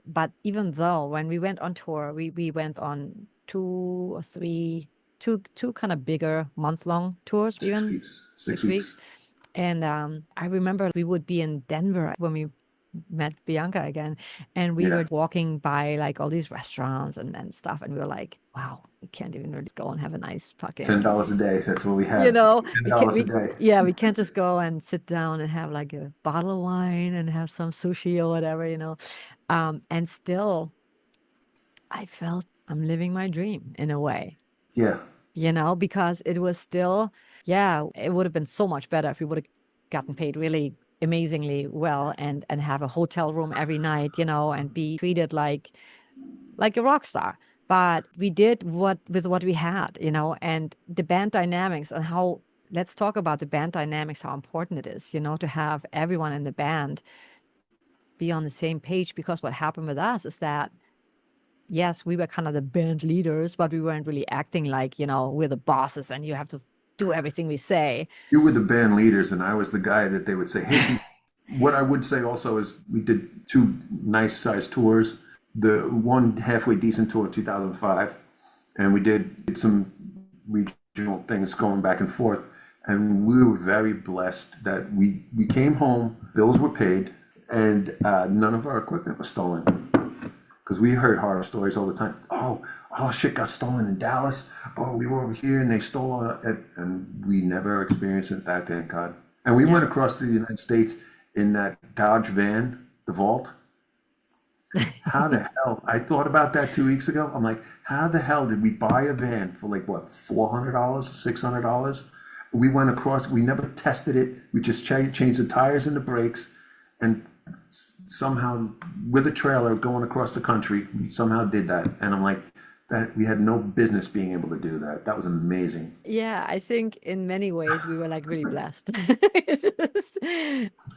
but even though when we went on tour, we went on two or three, two kind of bigger month-long tours, Six even weeks. 6 weeks. And I remember we would be in Denver when we met Bianca again, and we Yeah. were walking by like all these restaurants and stuff, and we were like, wow, we can't even really go and have a nice fucking, $10 a day. That's what we you had. know, Ten we can't, dollars a day. yeah, we can't just go and sit down and have like a bottle of wine and have some sushi or whatever, and still I felt I'm living my dream in a way, Yeah. because it was still, yeah, it would have been so much better if we would have gotten paid really amazingly well and have a hotel room every night, and be treated like a rock star. But we did what we had, and the band dynamics and how, let's talk about the band dynamics, how important it is, to have everyone in the band be on the same page. Because what happened with us is that, yes, we were kind of the band leaders, but we weren't really acting like, we're the bosses and you have to do everything we say. You were the band leaders, and I was the guy that they would say, "Hey." What I would say also is we did two nice sized tours. The one halfway decent tour in 2005, and we did some regional things going back and forth. And we were very blessed that we came home, bills were paid, and none of our equipment was stolen. Because we heard horror stories all the time. Oh, shit got stolen in Dallas. Oh, we were over here and they stole it. And we never experienced it, that, thank God. And we went Yeah. across the United States in that Dodge van, the Vault. How the hell? I thought about that 2 weeks ago. I'm like, how the hell did we buy a van for like what, $400, $600? We went across, we never tested it. We just changed the tires and the brakes, and somehow with a trailer going across the country, we somehow did that. And I'm like, that we had no business being able to do that. That was amazing. Yeah, I think in many ways we were like really blessed. It's just,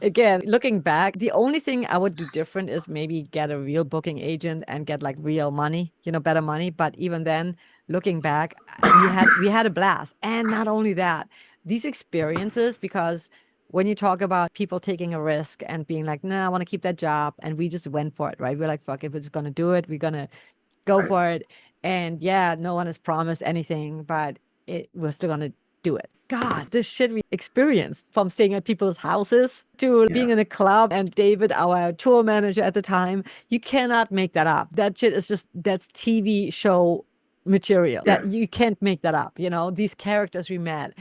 again, looking back, the only thing I would do different is maybe get a real booking agent and get like real money, better money. But even then, looking back, we had a blast. And not only that, these experiences, because when you talk about people taking a risk and being like, nah, I want to keep that job, and we just went for it, right? We're like, fuck it, we're just gonna do it. We're gonna go Right. for it. And yeah, no one has promised anything, but we're still gonna do it. God, this shit we experienced, from staying at people's houses to Yeah. being in a club, and David, our tour manager at the time, you cannot make that up. That shit is just, that's TV show material. Yeah. That you can't make that up. These characters we met.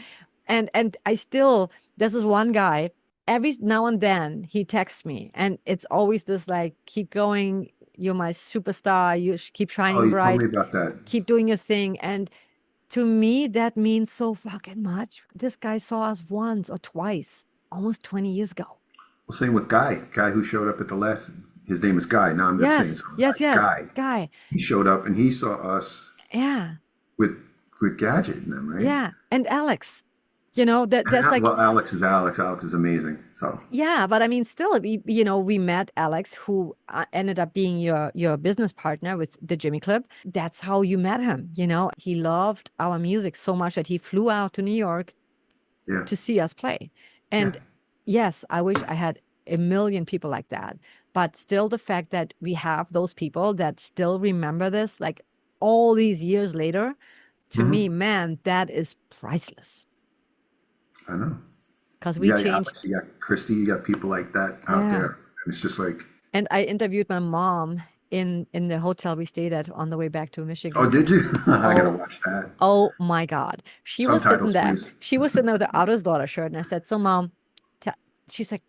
And I still, there's this one guy, every now and then he texts me, and it's always this like, keep going, you're my superstar, you keep Oh, shining you told bright, me about that. keep doing your thing. And to me, that means so fucking much. This guy saw us once or twice, almost 20 years ago. Well, same with Guy who showed up at the last. His name is Guy. Now I'm just saying Yes, something. yes, yes. Guy. Guy. He showed up and he saw us Yeah, with Gadget and them, right? yeah. And Alex, that's like, Well, Alex is Alex. Alex is amazing. So yeah, but I mean, still, we met Alex, who ended up being your business partner with the Jimmy Club. That's how you met him. He loved our music so much that he flew out to New York yeah, to see us play. yeah. And yes, I wish I had a million people like that. But still, the fact that we have those people that still remember this, like all these years later, to me, Hmm. man, that is priceless. I know. Because You we got changed. Alex. You got Christy. You got people like that out Yeah. there. And it's just like, And I interviewed my mom in the hotel we stayed at on the way back to oh, Michigan. did you? I gotta Oh, watch that. oh my God. She was sitting Subtitles, there. please. She was sitting there with the Otto's daughter shirt. And I said, so mom, she's like,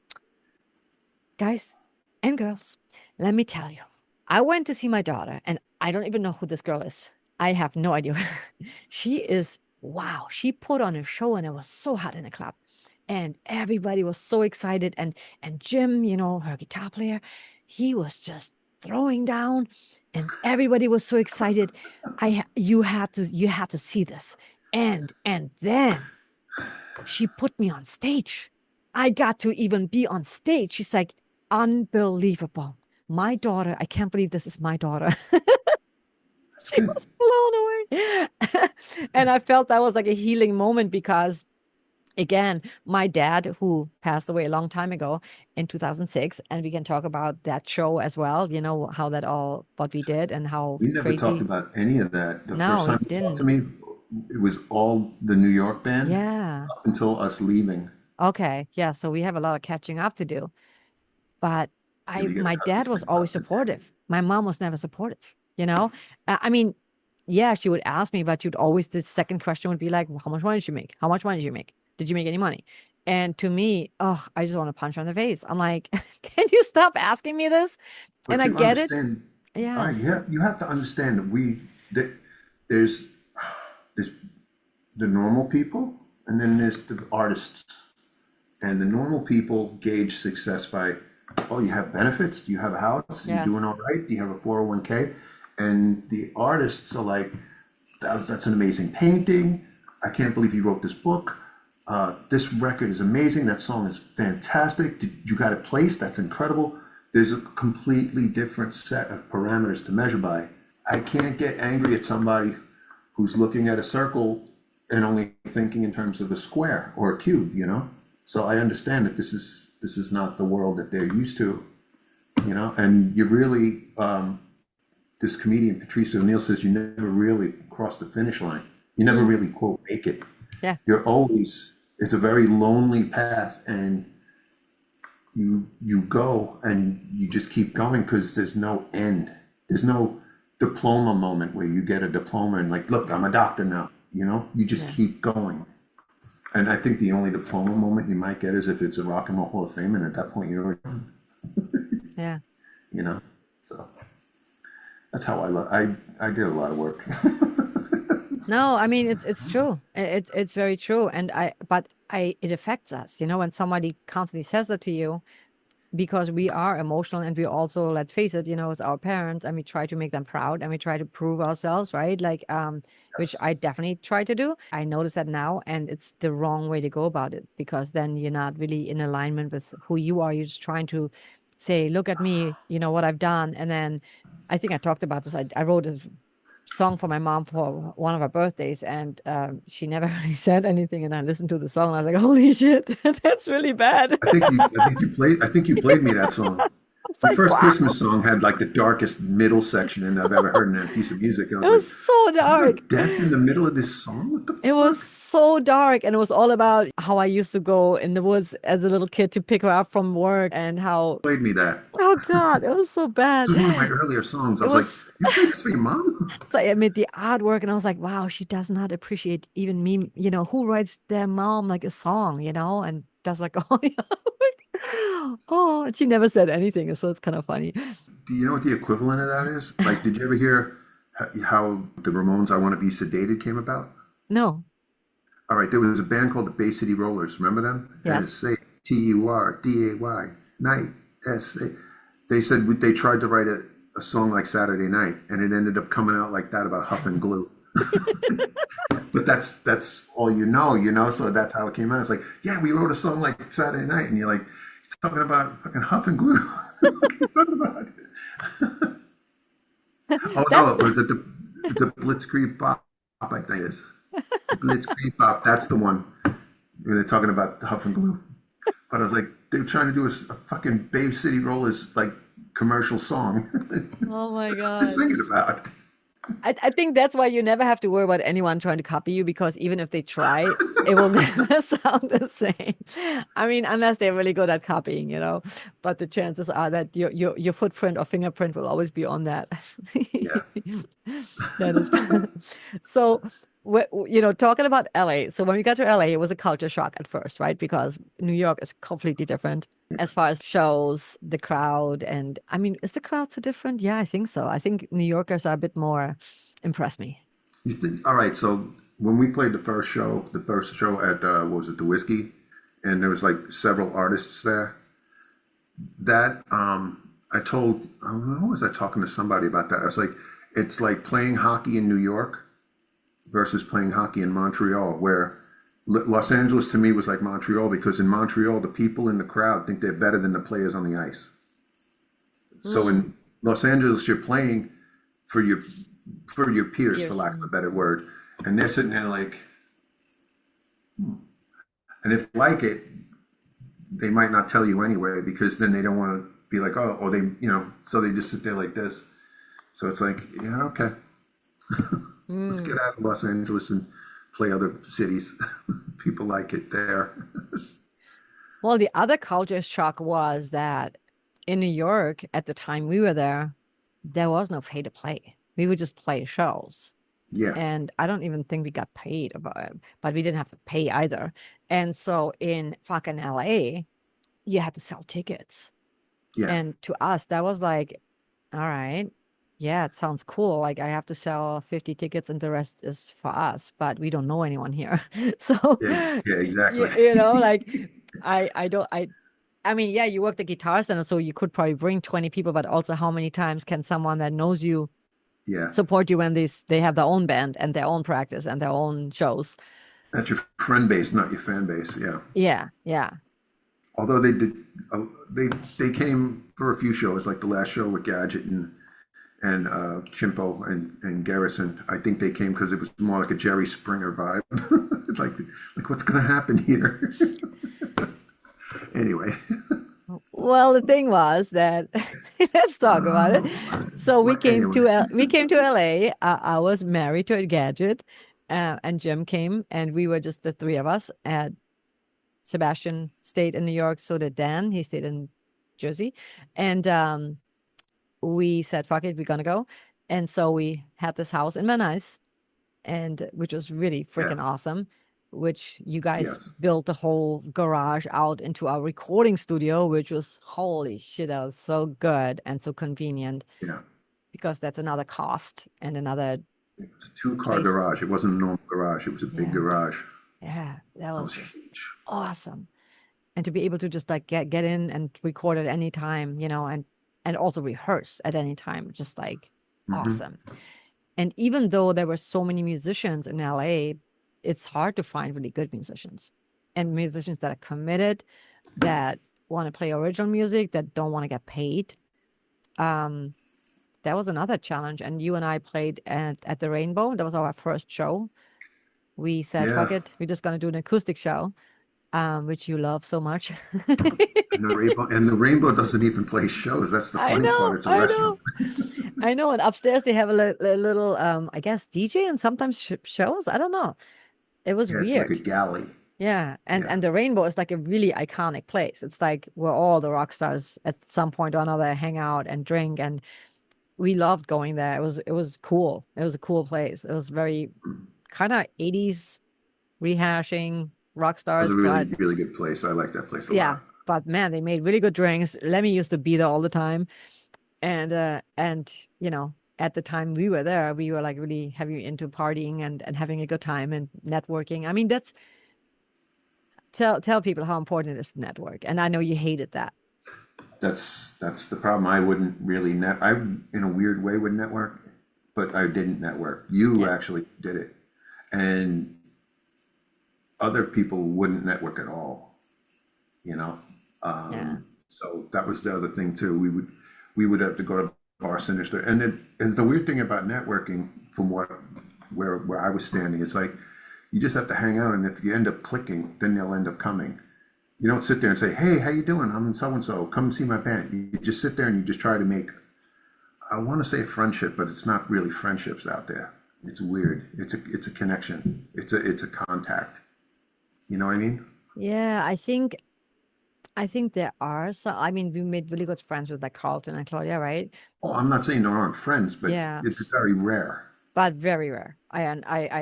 guys and girls, let me tell you, I went to see my daughter, and I don't even know who this girl is. I have no idea. She is, wow. She put on a show, and it was so hot in the club. And everybody was so excited. And Jim, her guitar player, he was just throwing down, and everybody was so excited. You had to see this. And then she put me on stage. I got to even be on stage. She's like, unbelievable. My daughter, I can't believe this is my daughter. That's She good. was blown away. And I felt that was like a healing moment because again, my dad, who passed away a long time ago in 2006, and we can talk about that show as well, how that all, what we did and how We never talked crazy. about any of that. The No, first we time you talked to didn't. me, it was all the New York band Yeah. up until us leaving. Okay. Yeah. So we have a lot of catching up to do. But Yeah, you got to my cut dad this was thing always up. supportive. My mom was never supportive, you know? I mean, yeah, she would ask me, but the second question would be like, "Well, how much money did you make? How much money did you make? Did you make any money?" And to me, oh, I just want to punch her in the face. I'm like, can you stop asking me this? And But I you get it. understand, all right, Yes. you have to understand that there's there's the normal people and then there's the artists. And the normal people gauge success by, oh, you have benefits, do you have a house, are you Yes. doing all right, do you have a 401k? And the artists are like, that's an amazing painting. I can't believe you wrote this book. This record is amazing. That song is fantastic. You got it placed. That's incredible. There's a completely different set of parameters to measure by. I can't get angry at somebody who's looking at a circle and only thinking in terms of a square or a cube, you know? So I understand that this is not the world that they're used to, you know? And you really, this comedian Patrice O'Neill says you never really cross the finish line. You never Mm. really quote make it. Yeah. You're always, it's a very lonely path, and you go and you just keep going because there's no end. There's no diploma moment where you get a diploma and like, look, I'm a doctor now. You know, you just Yeah. keep going. And I think the only diploma moment you might get is if it's a Rock and Roll Hall of Fame, and at that point you're already done, Yeah. you know. So that's how I did a lot of work. No, I mean it's true. It's very true. And it affects us, when somebody constantly says that to you, because we are emotional and we also, let's face it, it's our parents and we try to make them proud and we try to prove ourselves, right? Like, which Yes. I definitely try to do. I notice that now, and it's the wrong way to go about it because then you're not really in alignment with who you are. You're just trying to say, look at me, what I've done. And then I think I talked about this. I wrote a song for my mom for one of her birthdays, and she never really said anything. And I listened to the song and I was like, holy shit, that's really bad. I think you played me that song. It's Your like, first wow, Christmas song had like the darkest middle section in I've ever heard in a piece of music, and I it was like, was so "Is there a dark. death in the middle of this song? What the It fuck?" was so dark, and it was all about how I used to go in the woods as a little kid to pick her up from work, and how, Played me that. oh God, it was so bad. It was one of my earlier songs. I It was like, was, "You played this for your mom?" so I made the artwork, and I was like, wow, she does not appreciate even me, who writes their mom like a song, and does like, oh, oh, and she never said anything, so it's kind of funny. Do you know what the equivalent of that is? Like, did you ever hear how the Ramones' "I Want to Be Sedated" came about? No, All right, there was a band called the Bay City Rollers. Remember them? yes. Turday, night. S-A. They said they tried to write a song like Saturday Night, and it ended up coming out like that about huff and glue. But that's all you know, you know. So that's how it came out. It's like, yeah, we wrote a song like Saturday Night, and you're like, you're talking about fucking huff and glue. What are you talking about? Oh no, That's it was the Blitzkrieg Bop, I think it is. Blitzkrieg Bop, that's the one. When they're talking about the Huff and Glue. But I was like, they were trying to do a fucking Bay City Rollers like commercial song. oh my They're God. singing about. I think that's why you never have to worry about anyone trying to copy you, because even if they try, it will never sound the same. I mean, unless they're really good at copying, but the chances are that your footprint or fingerprint will always be on that. Yeah. That is so. Talking about LA. So when we got to LA, it was a culture shock at first, right? Because New York is completely different as far as shows, the crowd, and I mean, is the crowd so different? Yeah, I think so. I think New Yorkers are a bit more impress me. All right, so when we played the first show at what was it, the Whiskey, and there was like several artists there. That I told, who was I talking to somebody about that? I was like, it's like playing hockey in New York versus playing hockey in Montreal, where Los Angeles to me was like Montreal, because in Montreal the people in the crowd think they're better than the players on the ice. So Mm, in Los Angeles you're playing for for your peers, for Years. lack of a better word. And they're sitting there like, and if they like it, they might not tell you anyway because then they don't want to be like, oh, or they, so they just sit there like this. So it's like, yeah, okay, let's get Mm. out of Los Angeles and play other cities. People like it there. Well, the other culture shock was that in New York at the time we were there was no pay to play. We would just play shows. Yeah, And I don't even think we got paid about it, but we didn't have to pay either. And so in fucking LA, you had to sell tickets. yeah, And to us, that was like, all right, yeah, it sounds cool. Like I have to sell 50 tickets and the rest is for us, but we don't know anyone here. So, yeah, yeah, exactly. like I don't, I mean, yeah, you work the guitar center, so you could probably bring 20 people, but also how many times can someone that knows you Yeah, support you when they have their own band and their own practice and their own shows? that's your friend base, not your fan base. Yeah. Yeah, yeah. Although they did, they came for a few shows, like the last show with Gadget and Chimpo and Garrison. I think they came because it was more like a Jerry Springer vibe, like what's gonna happen here? Anyway, Well, the thing was that let's talk about it. So we what came anyway? to we came to LA. I was married to a Gadget, and Jim came, and we were just the three of us. And Sebastian stayed in New York, so did Dan. He stayed in Jersey, and we said, "Fuck it, we're gonna go." And so we had this house in Van Nuys, and which was really Yeah, freaking awesome. Which you guys yes, built the whole garage out into our recording studio, which was holy shit, that was so good and so convenient yeah. because that's another cost and another It was a two-car place. garage. It wasn't a normal garage. It was a big Yeah, garage. yeah, that That was was just huge. awesome. And to be able to just like get in and record at any time, and also rehearse at any time, just like Hmm. awesome. And even though there were so many musicians in LA, it's hard to find really good musicians and musicians that are committed, that want to play original music, that don't want to get paid. Um, that was another challenge. And you and I played at the Rainbow. That was our first show. We said, fuck Yeah, it, we're just gonna do an acoustic show, which you love so much. and the rainbow doesn't even play shows. That's the I funny part. know, It's a I restaurant. know. I know. And upstairs they have a little, I guess, DJ and sometimes shows. I don't know. It was Yeah, it's like a weird. galley. Yeah. And Yeah, and the Rainbow is like a really iconic place. It's like where all the rock stars at some point or another hang out and drink. And we loved going there. It was cool. It was a cool place. It was very kind of 80s rehashing rock it was stars, a really, but really good place. I like that place a yeah. lot. But man, they made really good drinks. Lemmy used to be there all the time. And at the time we were there, we were like really heavy into partying and having a good time and networking. I mean, that's tell people how important it is to network. And I know you hated that. That's the problem. I wouldn't really I in a weird way would network, but I didn't network. You Yeah. actually did it, and other people wouldn't network at all. You know, Yeah. so that was the other thing too. We would have to go to Bar Sinister, and the weird thing about networking, from where I was standing, it's like you just have to hang out, and if you end up clicking, then they'll end up coming. You don't sit there and say, "Hey, how you doing? I'm so and so. Come and see my band." You just sit there and you just try to make, I want to say friendship, but it's not really friendships out there. It's weird. It's a connection. It's a contact. You know what I mean? Yeah, I think there are some. I mean, we made really good friends with like Carlton and Claudia, right? Oh, I'm not saying there aren't friends, but Yeah. it's very rare. But very rare. I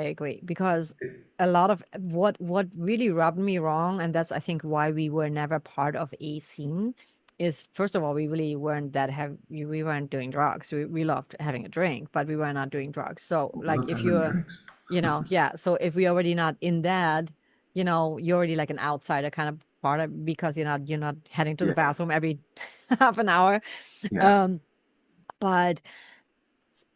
agree because a lot of what really rubbed me wrong, and that's I think why we were never part of a scene, is first of all we really weren't that have we weren't doing drugs. We loved having a drink, but we were not doing drugs. So like Love if having you're, drinks. yeah. So if we're already not in that, you're already like an outsider kind of part of because you're not heading to the Yeah, bathroom every half an hour. yeah, Um, but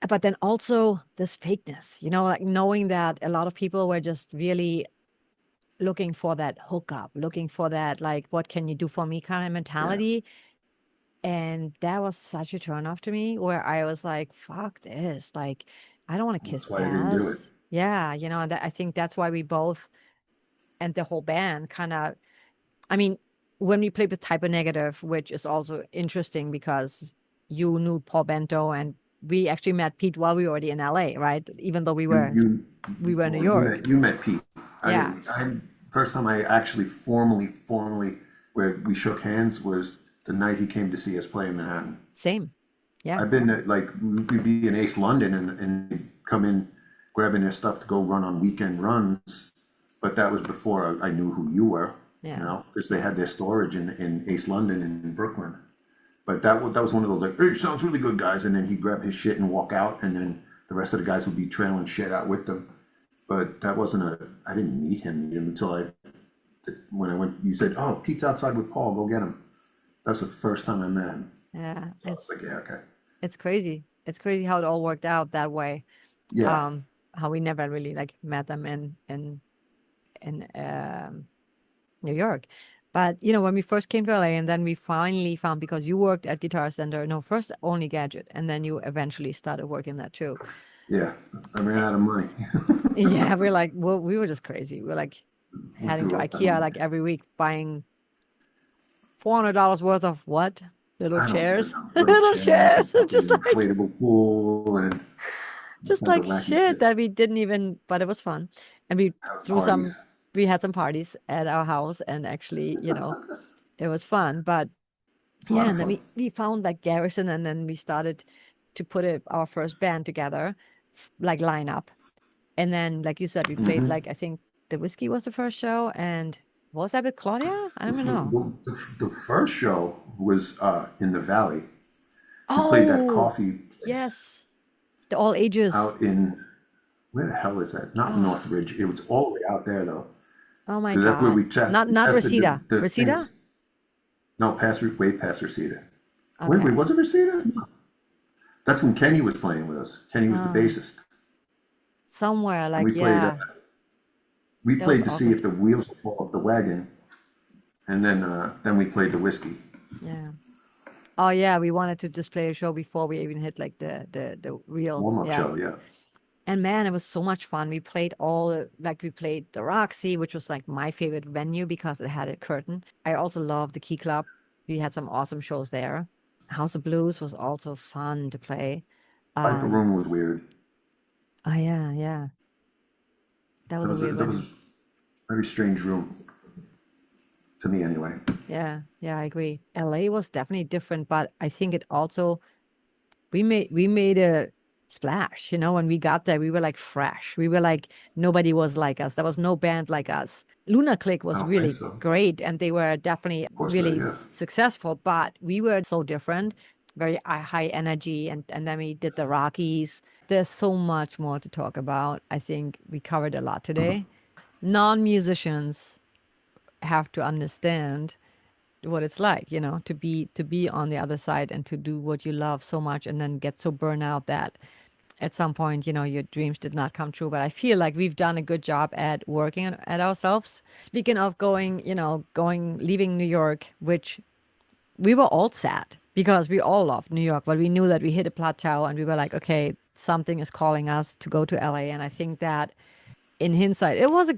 but then also this fakeness, like knowing that a lot of people were just really looking for that hookup, looking for that, like, what can you do for me kind of yeah. mentality. And that was such a turn off to me where I was like, fuck this. Like, I don't want to kiss That's why I didn't do it. ass. Yeah, that I think that's why we both and the whole band kind of, I mean, when we played with Type O Negative, which is also interesting because you knew Paul Bento and we actually met Pete while we were already in LA, right? Even though we You were you we were in New well, York. you met Pete. I Yeah, didn't. I first time I actually formally where we shook hands was the night he came to see us play in Manhattan. same. Yeah, I've been to, like we'd be in Ace London and come in grabbing their stuff to go run on weekend runs, but that was before I knew who you were, yeah, because they had their storage in Ace London in Brooklyn. But that was one of those like, hey, sounds really good, guys, and then he'd grab his shit and walk out, and then the rest of the guys would be trailing shit out with them. But that wasn't I didn't meet him until when I went. You said, oh, Pete's outside with Paul, go get him. That's the first time I met him. yeah. So I was like, yeah, okay, It's crazy. It's crazy how it all worked out that way. yeah. How we never really like met them in New York. But when we first came to LA and then we finally found because you worked at Guitar Center, no, first only Gadget, and then you eventually started working there too. Yeah, I ran out of money. Yeah, we're like, well, we were just crazy. We're like We heading to threw up that IKEA money. like every week buying $400 worth of what? Little I don't even chairs. know. Little Little chairs, a chairs. fucking Just like inflatable pool, and just all the like wacky shit shit. that we didn't even, but it was fun. And we House threw some parties. we had some parties at our house and actually, it was fun. But It's a yeah, lot of and then fun. we found like Garrison, and then we started to put our first band together, like line up. And then, like you said, we played like I think the Whiskey was the first show, and what was that with Claudia? I The, don't even f- know. the first show was in the Valley. We played that Oh, coffee place yes, the all ages. out in, where the hell is that? Not Oh, Northridge. It was all the way out there though, oh my because that's where God, we not tested Reseda. the Reseda? things. No, way past Reseda. Wait, Okay. was it Reseda? No. That's when Kenny was playing with us. Kenny was the Oh, bassist, somewhere and like yeah, we that was played to see awesome. if the wheels would fall off the wagon, and then we played the Whiskey Yeah. Oh yeah, we wanted to just play a show before we even hit like the real warm up yeah. show. Yeah. And man, it was so much fun. We played like we played the Roxy, which was like my favorite venue because it had a curtain. I also loved the Key Club. We had some awesome shows there. House of Blues was also fun to play. Viper Um, Room was weird. oh yeah, yeah. That was a weird That venue. was a very strange room to me anyway. Yeah, yeah, I agree. LA was definitely different, but I think it also we made a splash, when we got there, we were like fresh. We were like nobody was like us. There was no band like us. Luna Click I was don't think really so. great and they were definitely Of course, really yeah. successful, but we were so different, very high energy, and then we did the Rockies. There's so much more to talk about. I think we covered a lot today. Non-musicians have to understand what it's like, to be on the other side and to do what you love so much and then get so burned out that at some point, your dreams did not come true. But I feel like we've done a good job at working at ourselves. Speaking of leaving New York, which we were all sad because we all loved New York, but we knew that we hit a plateau and we were like, okay, something is calling us to go to LA. And I think that in hindsight, it was a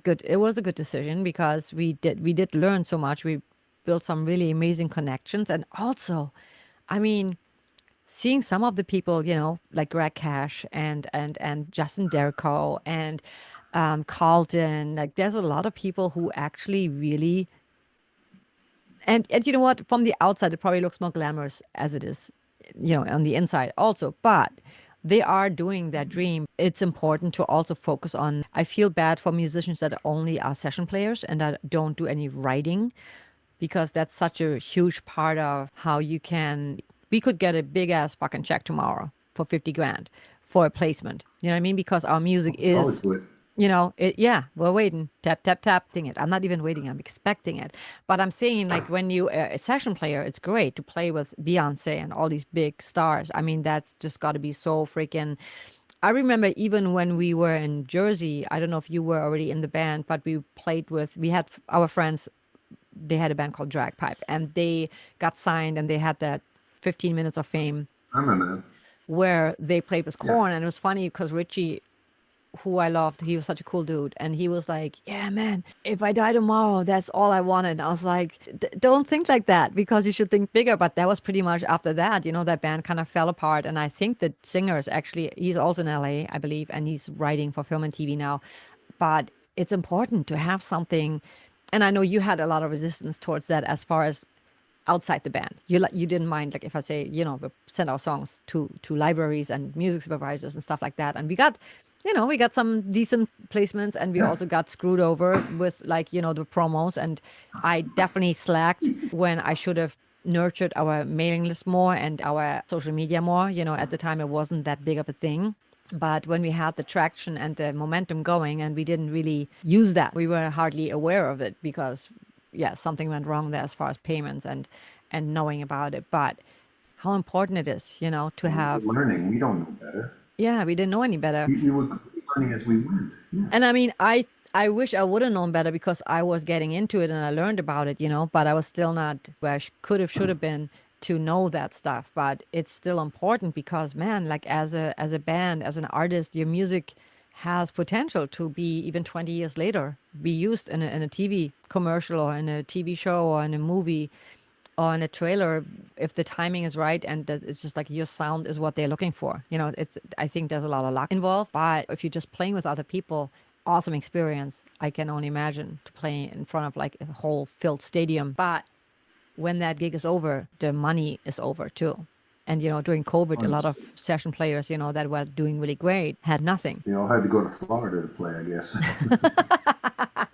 good decision because we did learn so much. We built some really amazing connections, and also, I mean, seeing some of the people, like Greg Cash and Justin Derrico and Carlton, like there's a lot of people who actually really and you know what? From the outside, it probably looks more glamorous as it is, on the inside also. But they are doing their dream. It's important to also focus on. I feel bad for musicians that only are session players and that don't do any writing because that's such a huge part of how you can. We could get a big ass fucking check tomorrow for 50 grand for a placement. You know what I mean? Because our music Forward is to it. yeah, we're waiting, tap, tap, tapping it. I'm not even waiting, I'm expecting it. But I'm saying, like, when you a session player, it's great to play with Beyonce and all these big stars. I mean, that's just got to be so freaking. I remember even when we were in Jersey, I don't know if you were already in the band, but we had our friends, they had a band called Dragpipe, and they got signed and they had that 15 minutes of fame. I remember that. where they played with Yeah. Korn. And it was funny because Richie, who I loved, he was such a cool dude. And he was like, yeah, man, if I die tomorrow, that's all I wanted. And I was like, don't think like that because you should think bigger. But that was pretty much after that, that band kind of fell apart. And I think the singer is actually, he's also in LA, I believe, and he's writing for film and TV now. But it's important to have something. And I know you had a lot of resistance towards that as far as outside the band. You didn't mind like if I say, we send our songs to libraries and music supervisors and stuff like that. And we got some decent placements, and we Yeah. also got screwed over with like, the promos. And I definitely slacked when I should have nurtured our mailing list more and our social media more. At the time it wasn't that big of a thing. But when we had the traction and the momentum going and we didn't really use that, we were hardly aware of it because, yeah, something went wrong there as far as payments and knowing about it. But how important it is, to have, We're learning. We don't know better. yeah, we didn't know any better. We were learning as we went. Yeah. And I mean, I wish I would have known better because I was getting into it and I learned about it, but I was still not where I could have, should have been to know that stuff. But it's still important because, man, like as a band, as an artist, your music has potential to be even 20 years later, be used in a TV commercial or in a TV show or in a movie or in a trailer if the timing is right and that it's just like your sound is what they're looking for. I think there's a lot of luck involved, but if you're just playing with other people, awesome experience. I can only imagine to play in front of like a whole filled stadium. But when that gig is over, the money is over too. And during COVID, a lot of session players, that were doing really great had nothing. They all had to go to Florida to play, I guess.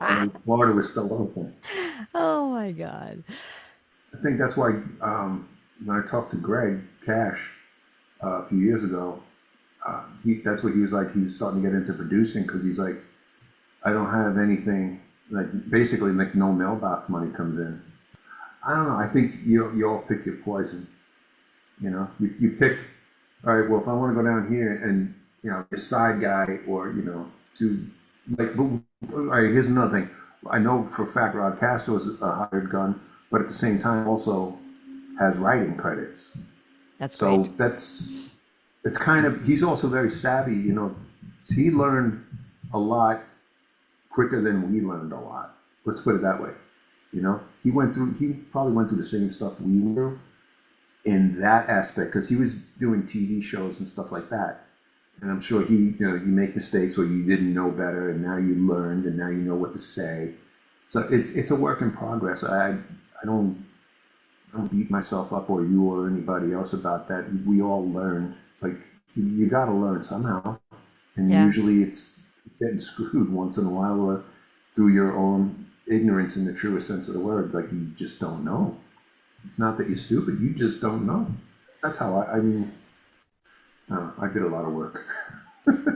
And Florida was still open. Oh my God. I think that's why when I talked to Greg Cash a few years ago, that's what he was like. He was starting to get into producing because he's like, I don't have anything, like basically like no mailbox money comes in. I don't know. I think you all pick your poison. You pick, all right, well, if I want to go down here and, a side guy or, to like, but, all right, here's another thing. I know for a fact Rod Castro is a hired gun, but at the same time also has writing credits. That's So great. it's kind of, he's also very savvy, he learned a lot quicker than we learned a lot. Let's put it that way. He probably went through the same stuff we were in that aspect because he was doing TV shows and stuff like that. And I'm sure you make mistakes or you didn't know better and now you learned and now you know what to say. So it's a work in progress. I don't beat myself up or you or anybody else about that. We all learn. Like you got to learn somehow, and Yeah. usually it's getting screwed once in a while or through your own ignorance in the truest sense of the word. Like you just don't know. It's not that you're stupid. You just don't know. That's how I mean, I did a lot of work.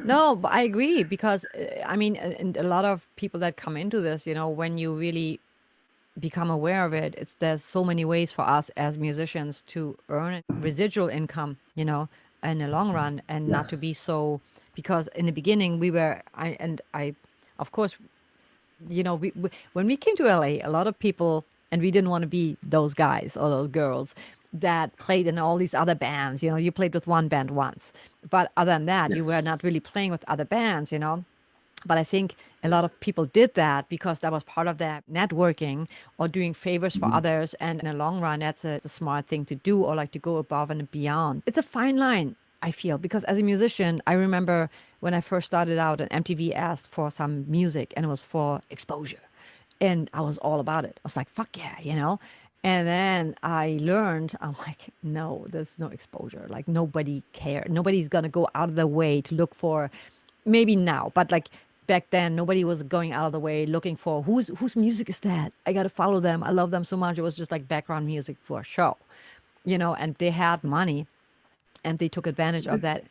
No, but I agree because I mean, and a lot of people that come into this, when you really become aware of it, there's so many ways for us as musicians to earn residual income, in the long run, and not to Yes. be so. Because in the beginning, I, of course, when we came to LA, a lot of people, and we didn't want to be those guys or those girls that played in all these other bands. You played with one band once, but other than that, you were Yes. not really playing with other bands. But I think a lot of people did that because that was part of their networking or doing favors for Mhm. others. And in the long run, that's a smart thing to do or like to go above and beyond. It's a fine line, I feel, because as a musician, I remember when I first started out and MTV asked for some music and it was for exposure. And I was all about it. I was like, fuck yeah. And then I learned, I'm like, no, there's no exposure. Like nobody cares. Nobody's gonna go out of their way to look for, maybe now, but like back then, nobody was going out of the way looking for whose music is that? I gotta follow them. I love them so much. It was just like background music for a show, and they had money and they took advantage of that.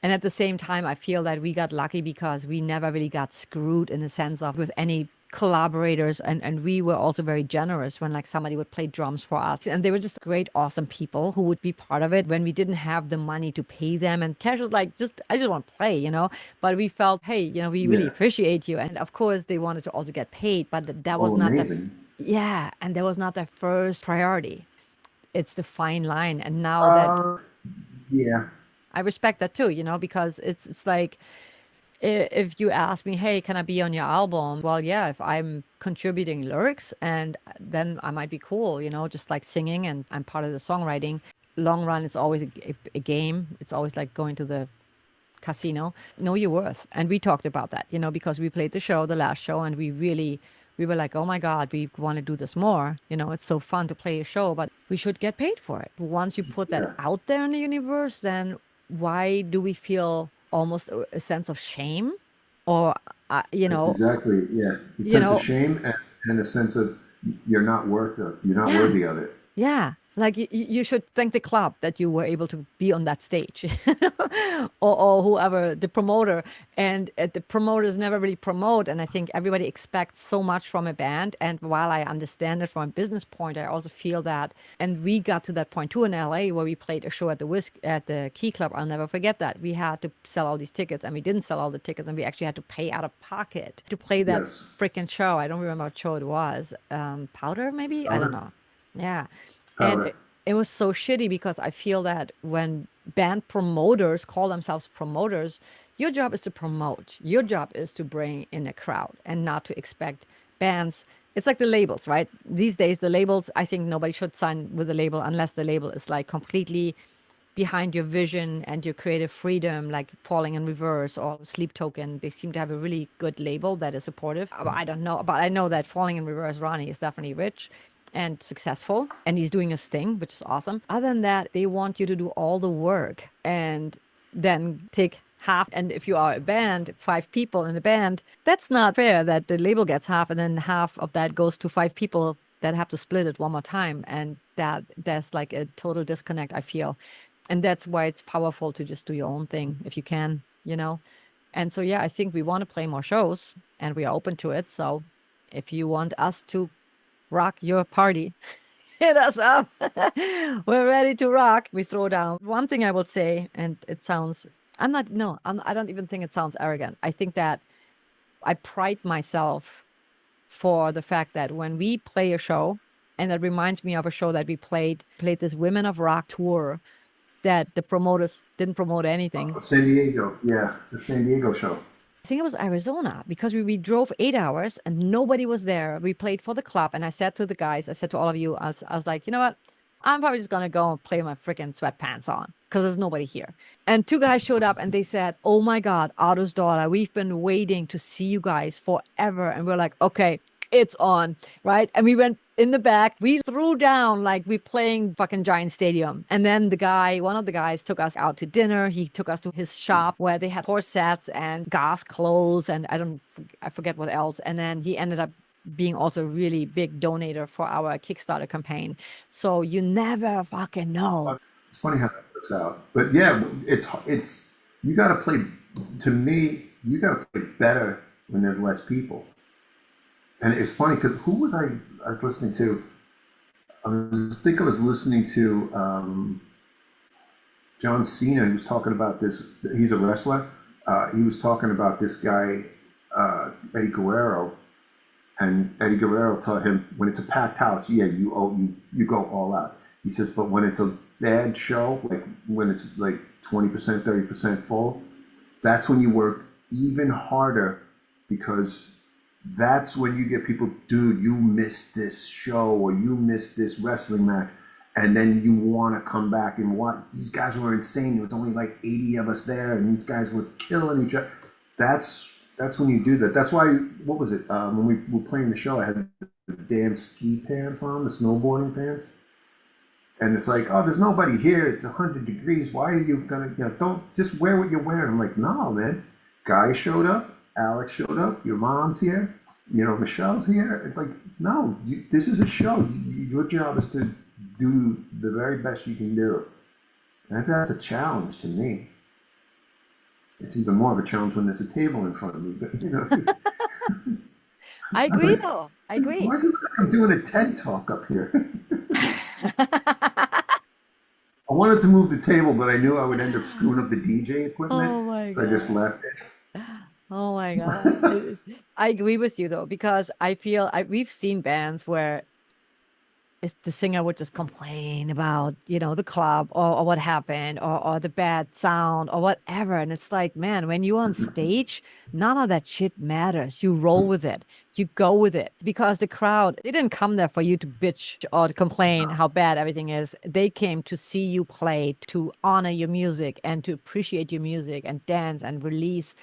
And at the same time, I feel that we got lucky because we never really got screwed in the sense of with any collaborators, and we were also very generous when like somebody would play drums for us, and they were just great awesome people who would be part of it when we didn't have the money to pay them. And Cash was like, just I just want to play. But we felt, hey, we really Yeah. appreciate you. And of course they wanted to also get paid, but that was Oh, not the amazing. yeah, and that was not their first priority. It's the fine line. And now that Uh, yeah. I respect that too, because it's like, if you ask me, hey, can I be on your album? Well, yeah, if I'm contributing lyrics, and then I might be cool, just like singing, and I'm part of the songwriting. Long run, it's always a game. It's always like going to the casino. Know your worth. And we talked about that, because we played the last show, and we were like, oh my God, we want to do this more. It's so fun to play a show, but we should get paid for it. Once you put that Yeah, out there in the universe, then why do we feel almost a sense of shame? Or, uh, you know, exactly. Yeah, a you sense of know, shame and a sense of you're not worth it. You're not yeah. worthy of it. Yeah, like you should thank the club that you were able to be on that stage, or whoever the promoter. And the promoters never really promote. And I think everybody expects so much from a band. And while I understand it from a business point, I also feel that. And we got to that point too in LA, where we played a show at the Key Club. I'll never forget that. We had to sell all these tickets, and we didn't sell all the tickets, and we actually had to pay out of pocket to play that Yes. freaking show. I don't remember what show it was. Powder, maybe? I don't Powder. know. Yeah. And Powder. it was so shitty, because I feel that when band promoters call themselves promoters, your job is to promote. Your job is to bring in a crowd, and not to expect bands. It's like the labels, right? These days, the labels, I think nobody should sign with a label unless the label is like completely behind your vision and your creative freedom, like Falling in Reverse or Sleep Token. They seem to have a really good label that is supportive. I don't know, but I know that Falling in Reverse, Ronnie is definitely rich and successful, and he's doing his thing, which is awesome. Other than that, they want you to do all the work and then take half. And if you are a band, 5 people in a band, that's not fair that the label gets half, and then half of that goes to 5 people that have to split it one more time. And there's like a total disconnect, I feel. And that's why it's powerful to just do your own thing if you can. And so, yeah, I think we want to play more shows, and we are open to it. So if you want us to rock your party, hit us up. We're ready to rock. We throw down. One thing I would say, and it sounds, I'm not, no, I don't even think it sounds arrogant. I think that I pride myself for the fact that when we play a show, and that reminds me of a show that we played this Women of Rock tour, that the promoters didn't promote anything. San Diego. Yeah, the San Diego show. I think it was Arizona, because we drove 8 hours and nobody was there. We played for the club, and I said to the guys, I said to all of you, I was like, you know what? I'm probably just gonna go and play my freaking sweatpants on, because there's nobody here. And 2 guys showed up, and they said, oh my God, Otto's daughter, we've been waiting to see you guys forever. And we're like, okay, it's on, right? And we went in the back. We threw down like we playing fucking Giant Stadium. And then one of the guys took us out to dinner. He took us to his shop where they had horse sets and goth clothes, and I forget what else. And then he ended up being also a really big donator for our Kickstarter campaign. So you never fucking know. It's funny how that works out. But yeah, it's you got to play. To me, you got to play better when there's less people. And it's funny because who was I was listening to? I was listening to John Cena. He was talking about this. He's a wrestler. He was talking about this guy, Eddie Guerrero, and Eddie Guerrero taught him when it's a packed house, yeah, you go all out. He says, but when it's a bad show, like when it's like 20%, 30% full, that's when you work even harder, because that's when you get people, dude, you missed this show or you missed this wrestling match. And then you want to come back and watch. These guys were insane. There was only like 80 of us there, and these guys were killing each other. That's when you do that. That's why, what was it? When we were playing the show, I had the damn ski pants on, the snowboarding pants. And it's like, oh, there's nobody here. It's 100 degrees. Why are you gonna, don't just wear what you're wearing. I'm like, no, man. Guy showed up. Alex showed up. Your mom's here. Michelle's here. It's like, no, this is a show. Your job is to do the very best you can do. And that's a challenge to me. It's even more of a challenge when there's a table in front of me. But I I'm agree, like, though. I agree. why is it like I'm doing a TED talk up here? I wanted to move the table, but I knew I would end up screwing up the DJ equipment, Oh my so I just God. left it. Oh my God. I agree with you though, because I feel we've seen bands where the singer would just complain about, the club, or what happened, or the bad sound or whatever. And it's like, man, when you're on stage, none of that shit matters. You roll with it. You go with it, because the crowd, they didn't come there for you to bitch or to complain how bad everything is. They came to see you play, to honor your music and to appreciate your music and dance and release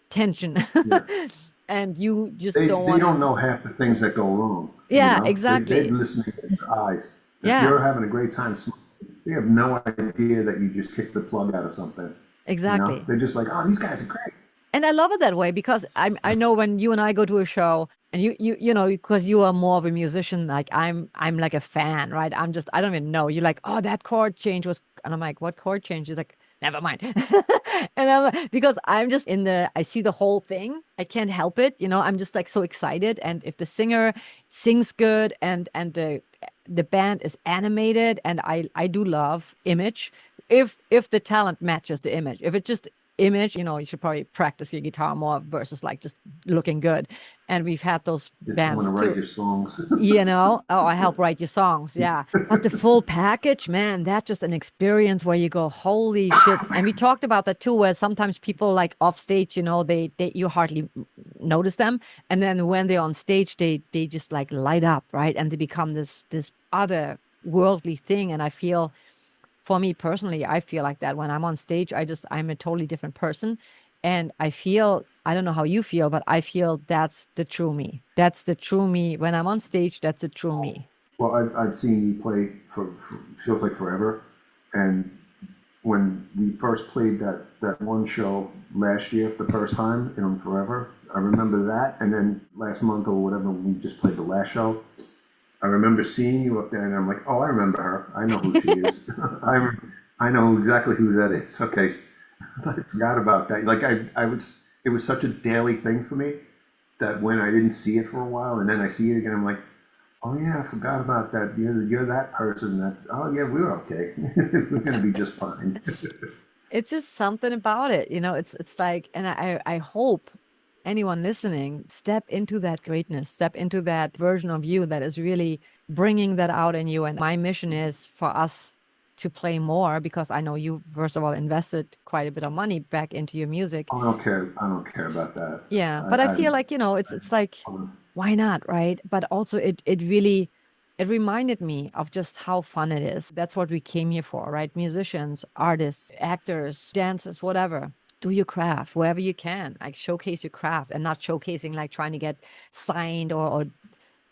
tension. Yeah. And you just They don't they want don't to. know half the things that go wrong. Yeah, They're exactly. listening to their eyes. If Yeah, you're having a great time smoking, they have no idea that you just kicked the plug out of something. exactly. They're just like, oh, these guys are great. And I love it that way, because I know when you and I go to a show, and you know, because you are more of a musician, like I'm like a fan, right? I don't even know. You're like, oh, that chord change was, and I'm like, what chord change? He's like, never mind. And because I'm just I see the whole thing. I can't help it. I'm just like so excited. And if the singer sings good, and the band is animated, and I do love image, if the talent matches the image. If it's just image, you should probably practice your guitar more versus like just looking good. And we've had those Get someone to bands write too. your songs. Oh, I help write your songs, yeah. But the full package, man, that's just an experience where you go, holy shit. And we talked about that too, where sometimes people like off stage, they you hardly notice them, and then when they're on stage, they just like light up, right? And they become this other worldly thing. And I feel, for me personally, I feel like that when I'm on stage, I'm a totally different person. And I don't know how you feel, but I feel that's the true me. That's the true me. When I'm on stage, that's the true me. Well, I'd seen you play for feels like forever, and when we first played that one show last year for the first time in Forever, I remember that, and then last month or whatever we just played the last show. I remember seeing you up there, and I'm like, oh, I remember her. I know who she is. I know exactly who that is. Okay, I forgot about that. Like I was, it was such a daily thing for me that when I didn't see it for a while, and then I see it again, I'm like, oh yeah, I forgot about that. You're that person. That's oh yeah, we're okay. We're gonna be just fine. It's just something about it, it's like, and I hope anyone listening step into that greatness, step into that version of you that is really bringing that out in you. And my mission is for us to play more, because I know you, first of all, invested quite a bit of money back into your music. I don't care. I don't care about that. Yeah, but I I, feel like, it's like, why not, right? But also it really, it reminded me of just how fun it is. That's what we came here for, right? Musicians, artists, actors, dancers, whatever. Do your craft wherever you can. Like, showcase your craft, and not showcasing like trying to get signed, or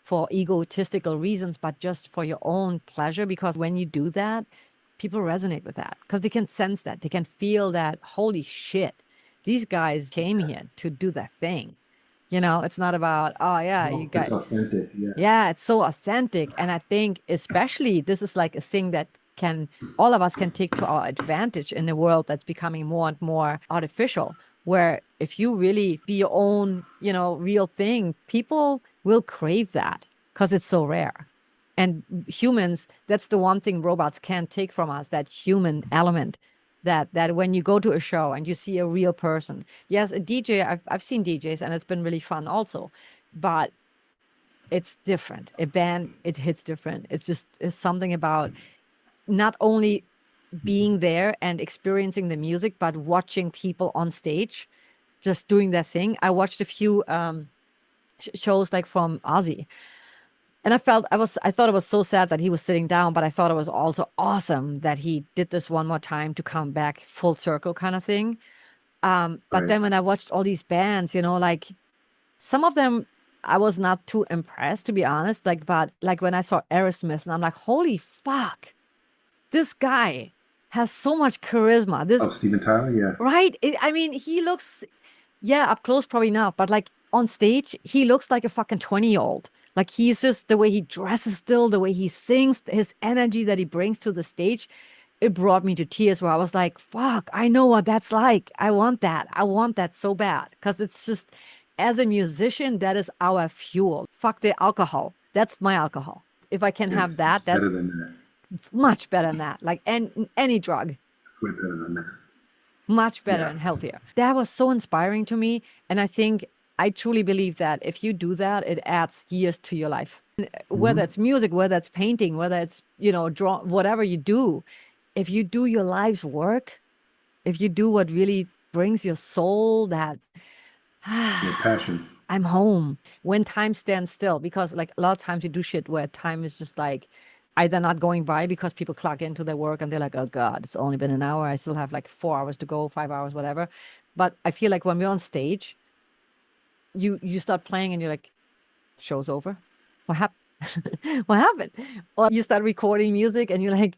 for egotistical reasons, but just for your own pleasure. Because when you do that, people resonate with that, because they can sense that, they can feel that, holy shit, these guys came here to do that thing. It's not about, oh yeah, you no, it's got, authentic. Yeah. yeah, it's so authentic. And I think especially this is like a thing that can, all of us can take to our advantage in a world that's becoming more and more artificial, where if you really be your own, real thing, people will crave that, because it's so rare. And humans, that's the one thing robots can't take from us, that human element. That when you go to a show and you see a real person, yes, a DJ, I've seen DJs, and it's been really fun also, but it's different. A band, it hits different. It's something about not only being there and experiencing the music, but watching people on stage just doing their thing. I watched a few shows like from Ozzy, and I thought it was so sad that he was sitting down, but I thought it was also awesome that he did this one more time to come back full circle kind of thing. But Right. then when I watched all these bands, like some of them I was not too impressed, to be honest. Like, but like when I saw Aerosmith, and I'm like, holy fuck, this guy has so much charisma. This, Oh, Steven Tyler. Yeah. right? I mean, he looks, yeah, up close probably not, but like on stage, he looks like a fucking 20-year-old. Like, he's just, the way he dresses still, the way he sings, his energy that he brings to the stage, it brought me to tears, where I was like, fuck, I know what that's like. I want that. I want that so bad. Because it's just, as a musician, that is our fuel. Fuck the alcohol. That's my alcohol. If I can have It's that, better that's than that. much better than that. Like, any drug, Way better than that. much better Yeah. and healthier. That was so inspiring to me. And I think I truly believe that if you do that, it adds years to your life. Whether it's music, whether it's painting, whether it's, draw, whatever you do, if you do your life's work, if you do what really brings your soul that Your passion. I'm home when time stands still, because like a lot of times you do shit where time is just like either not going by because people clock into their work and they're like, oh God, it's only been an hour. I still have like 4 hours to go, 5 hours, whatever. But I feel like when we're on stage, you start playing and you're like, show's over. What happened? What happened? Or you start recording music and you're like,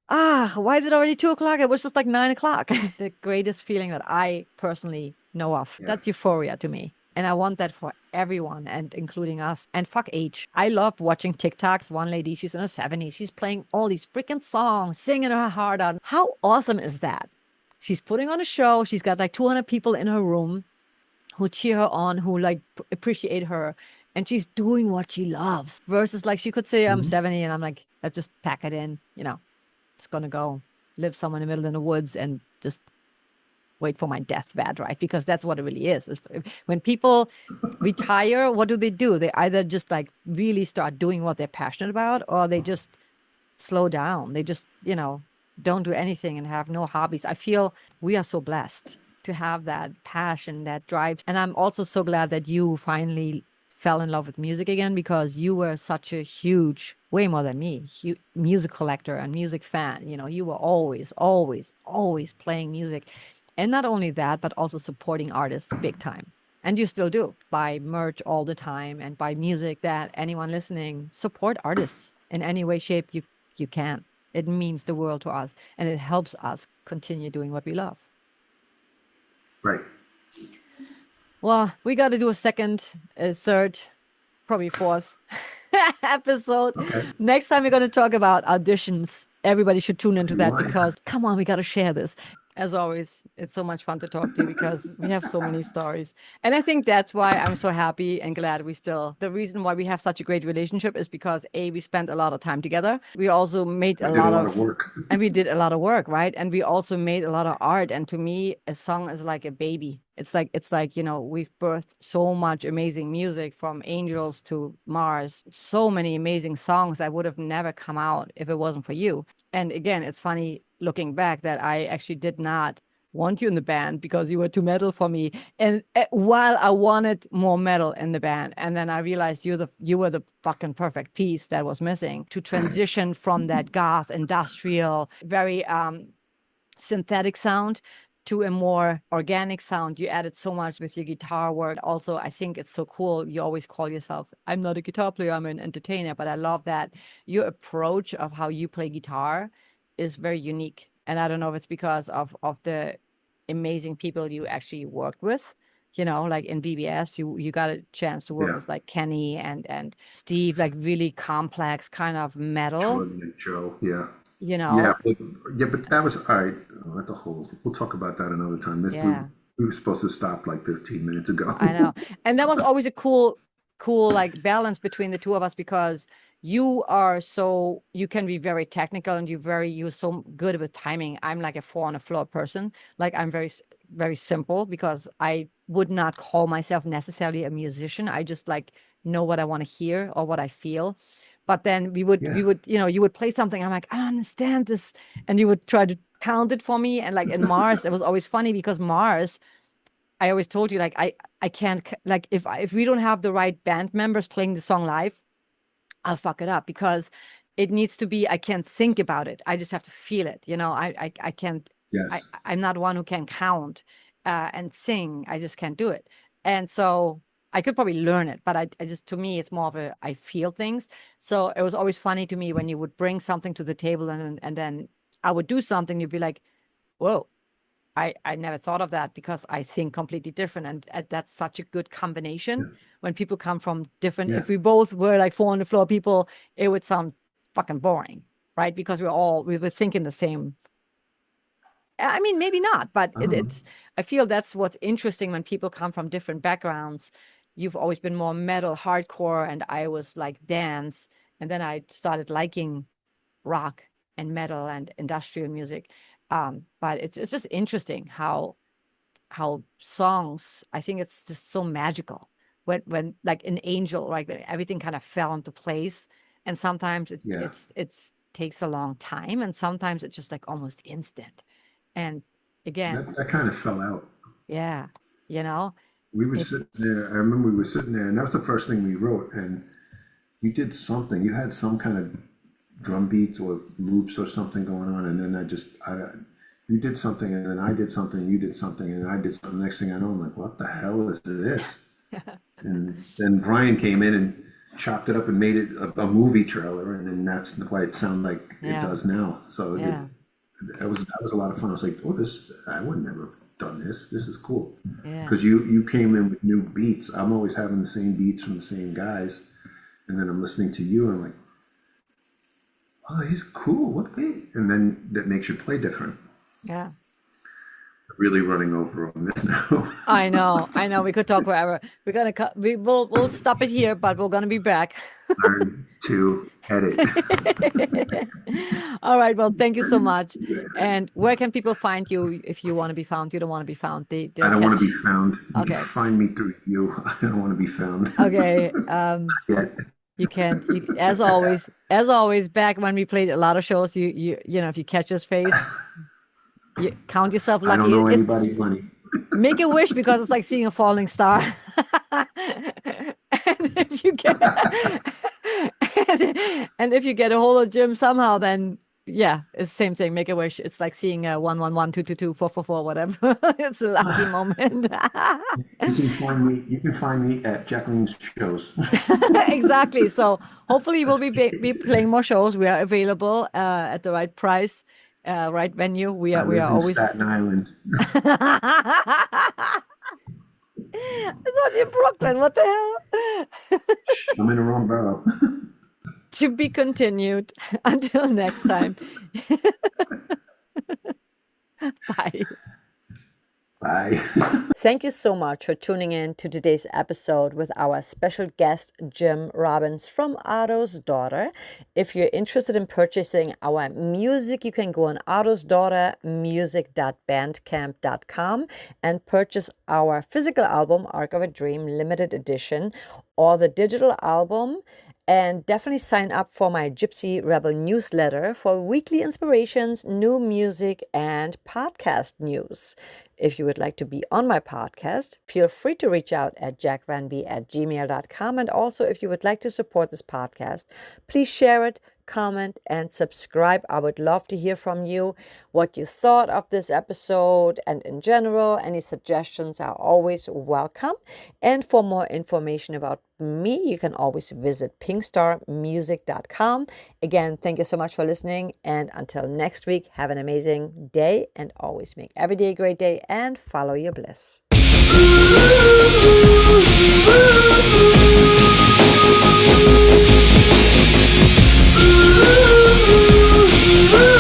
why is it already 2 o'clock? It was just like 9 o'clock. The greatest feeling that I personally know of. Yeah. That's euphoria to me. And I want that for everyone, and including us. And fuck age. I love watching TikToks. One lady, she's in her 70s. She's playing all these freaking songs, singing her heart out. How awesome is that? She's putting on a show. She's got like 200 people in her room who cheer her on, who like appreciate her. And she's doing what she loves. Versus like she could say, I'm 70 and I'm like, let's just pack it in, it's gonna go live somewhere in the middle in the woods and just wait for my deathbed, right? Because that's what it really is. When people retire, what do? They either just like really start doing what they're passionate about, or they just slow down. They just, don't do anything and have no hobbies. I feel we are so blessed to have that passion, that drive. And I'm also so glad that you finally fell in love with music again, because you were such a huge, way more than me, music collector and music fan. You were always, always, always playing music. And not only that, but also supporting artists big time. And you still do, buy merch all the time and buy music. That anyone listening, support artists in any way, shape you can. It means the world to us, and it helps us continue doing what we love. Right. Well, we got to do a second, third, probably fourth episode. Okay. Next time we're going to talk about auditions. Everybody should tune into that, Why? because come on, we got to share this. As always, it's so much fun to talk to you because we have so many stories. And I think that's why I'm so happy and glad the reason why we have such a great relationship is because we spent a lot of time together. We also made I did a lot of work. and we did a lot of work, right? And we also made a lot of art. And to me, a song is like a baby. It's like, we've birthed so much amazing music, from Angels to Mars, so many amazing songs that would have never come out if it wasn't for you. And again, it's funny looking back that I actually did not want you in the band because you were too metal for me. And while I wanted more metal in the band, and then I realized you were the fucking perfect piece that was missing to transition from that goth, industrial, very synthetic sound to a more organic sound. You added so much with your guitar work. Also, I think it's so cool. You always call yourself, I'm not a guitar player, I'm an entertainer, but I love that your approach of how you play guitar is very unique. And I don't know if it's because of the amazing people you actually worked with. Like in BBS, you got a chance to work with like Kenny and Steve, like really complex kind of metal. Jordan and Joe. Yeah. Yeah, But that was all right. That's a whole. We'll talk about that another time. yeah. We were supposed to stop like 15 minutes ago. I know. And that was always a cool like balance between the two of us, because you can be very technical and you're so good with timing. I'm like a four on the floor person. Like I'm very, very simple, because I would not call myself necessarily a musician. I just like know what I want to hear or what I feel. But then we would, you would play something. I'm like, I don't understand this. And you would try to count it for me. And like in Mars, it was always funny because Mars, I always told you, like, I can't, like, if we don't have the right band members playing the song live, I'll fuck it up, because it needs to be, I can't think about it. I just have to feel it. I can't, Yes. I'm not one who can count and sing. I just can't do it. And so I could probably learn it, but I just, to me, it's more of I feel things. So it was always funny to me when you would bring something to the table and then I would do something, you'd be like, whoa, I never thought of that, because I think completely different. And that's such a good combination when people come from different, Yeah. if we both were like four on the floor people, it would sound fucking boring, right? Because we were thinking the same. I mean, maybe not, but I feel that's what's interesting when people come from different backgrounds. You've always been more metal, hardcore, and I was like dance. And then I started liking rock and metal and industrial music. But it's just interesting how how songs, I think it's just so magical when like an angel, right? When everything kind of fell into place. And sometimes Yeah. it's takes a long time, and sometimes it's just like almost instant. And again, That kind of fell out. yeah, you know, We were it, sitting there. I remember we were sitting there, and that was the first thing we wrote. And you did something. You had some kind of drum beats or loops or something going on, and then you did something, and then I did something, you did something, and I did something. Next thing I know, I'm like, what the hell is this? And then Brian came in and chopped it up and made it a movie trailer, and then that's why it sounds like it yeah, does now. So yeah, that was a lot of fun. I was like, oh, I would never have done this. This is cool. yeah, Because you came in with new beats. I'm always having the same beats from the same guys, and then I'm listening to you, and I'm like, oh, he's cool. What the? And then that makes you play different. yeah. Really running over on this now. I know, I know. We could talk forever. We're gonna cut. We'll stop it here, but we're gonna be back. Learn to edit. All right. Well, thank you so much. And where can people find you if you want to be found? You don't want to be found. I They'll don't want to catch. be found. You Okay. can find me through you. I don't want to be found. Okay. Yet. You can. As always. Back when we played a lot of shows, you know, if you catch his face, you count yourself I don't lucky. know It's anybody funny. make a wish because it's like seeing a falling star. And if you get and if you get a hold of Jim somehow, then yeah, it's the same thing. Make a wish. It's like seeing a 111 222 444 whatever. It's a lucky moment. You can find me at Jacqueline's shows. Exactly. So hopefully we'll be playing more shows. We are available at the right price, right venue. We I are live in always. Staten Island. I thought in Brooklyn. What the hell? I'm in the wrong borough. To be continued. Until next time. Bye. Bye. Thank you so much for tuning in to today's episode with our special guest, Jim Robbins from Otto's Daughter. If you're interested in purchasing our music, you can go on ottosdaughtermusic.bandcamp.com and purchase our physical album, Arc of a Dream Limited Edition, or the digital album. And definitely sign up for my Gypsy Rebel newsletter for weekly inspirations, new music, and podcast news. If you would like to be on my podcast, feel free to reach out at jackvanby@gmail.com. And also, if you would like to support this podcast, please share it, comment, and subscribe. I would love to hear from you what you thought of this episode, and in general, any suggestions are always welcome. And for more information about me, you can always visit pinkstarmusic.com. Again, thank you so much for listening, and until next week, have an amazing day, and always make every day a great day, and follow your bliss. Ooh.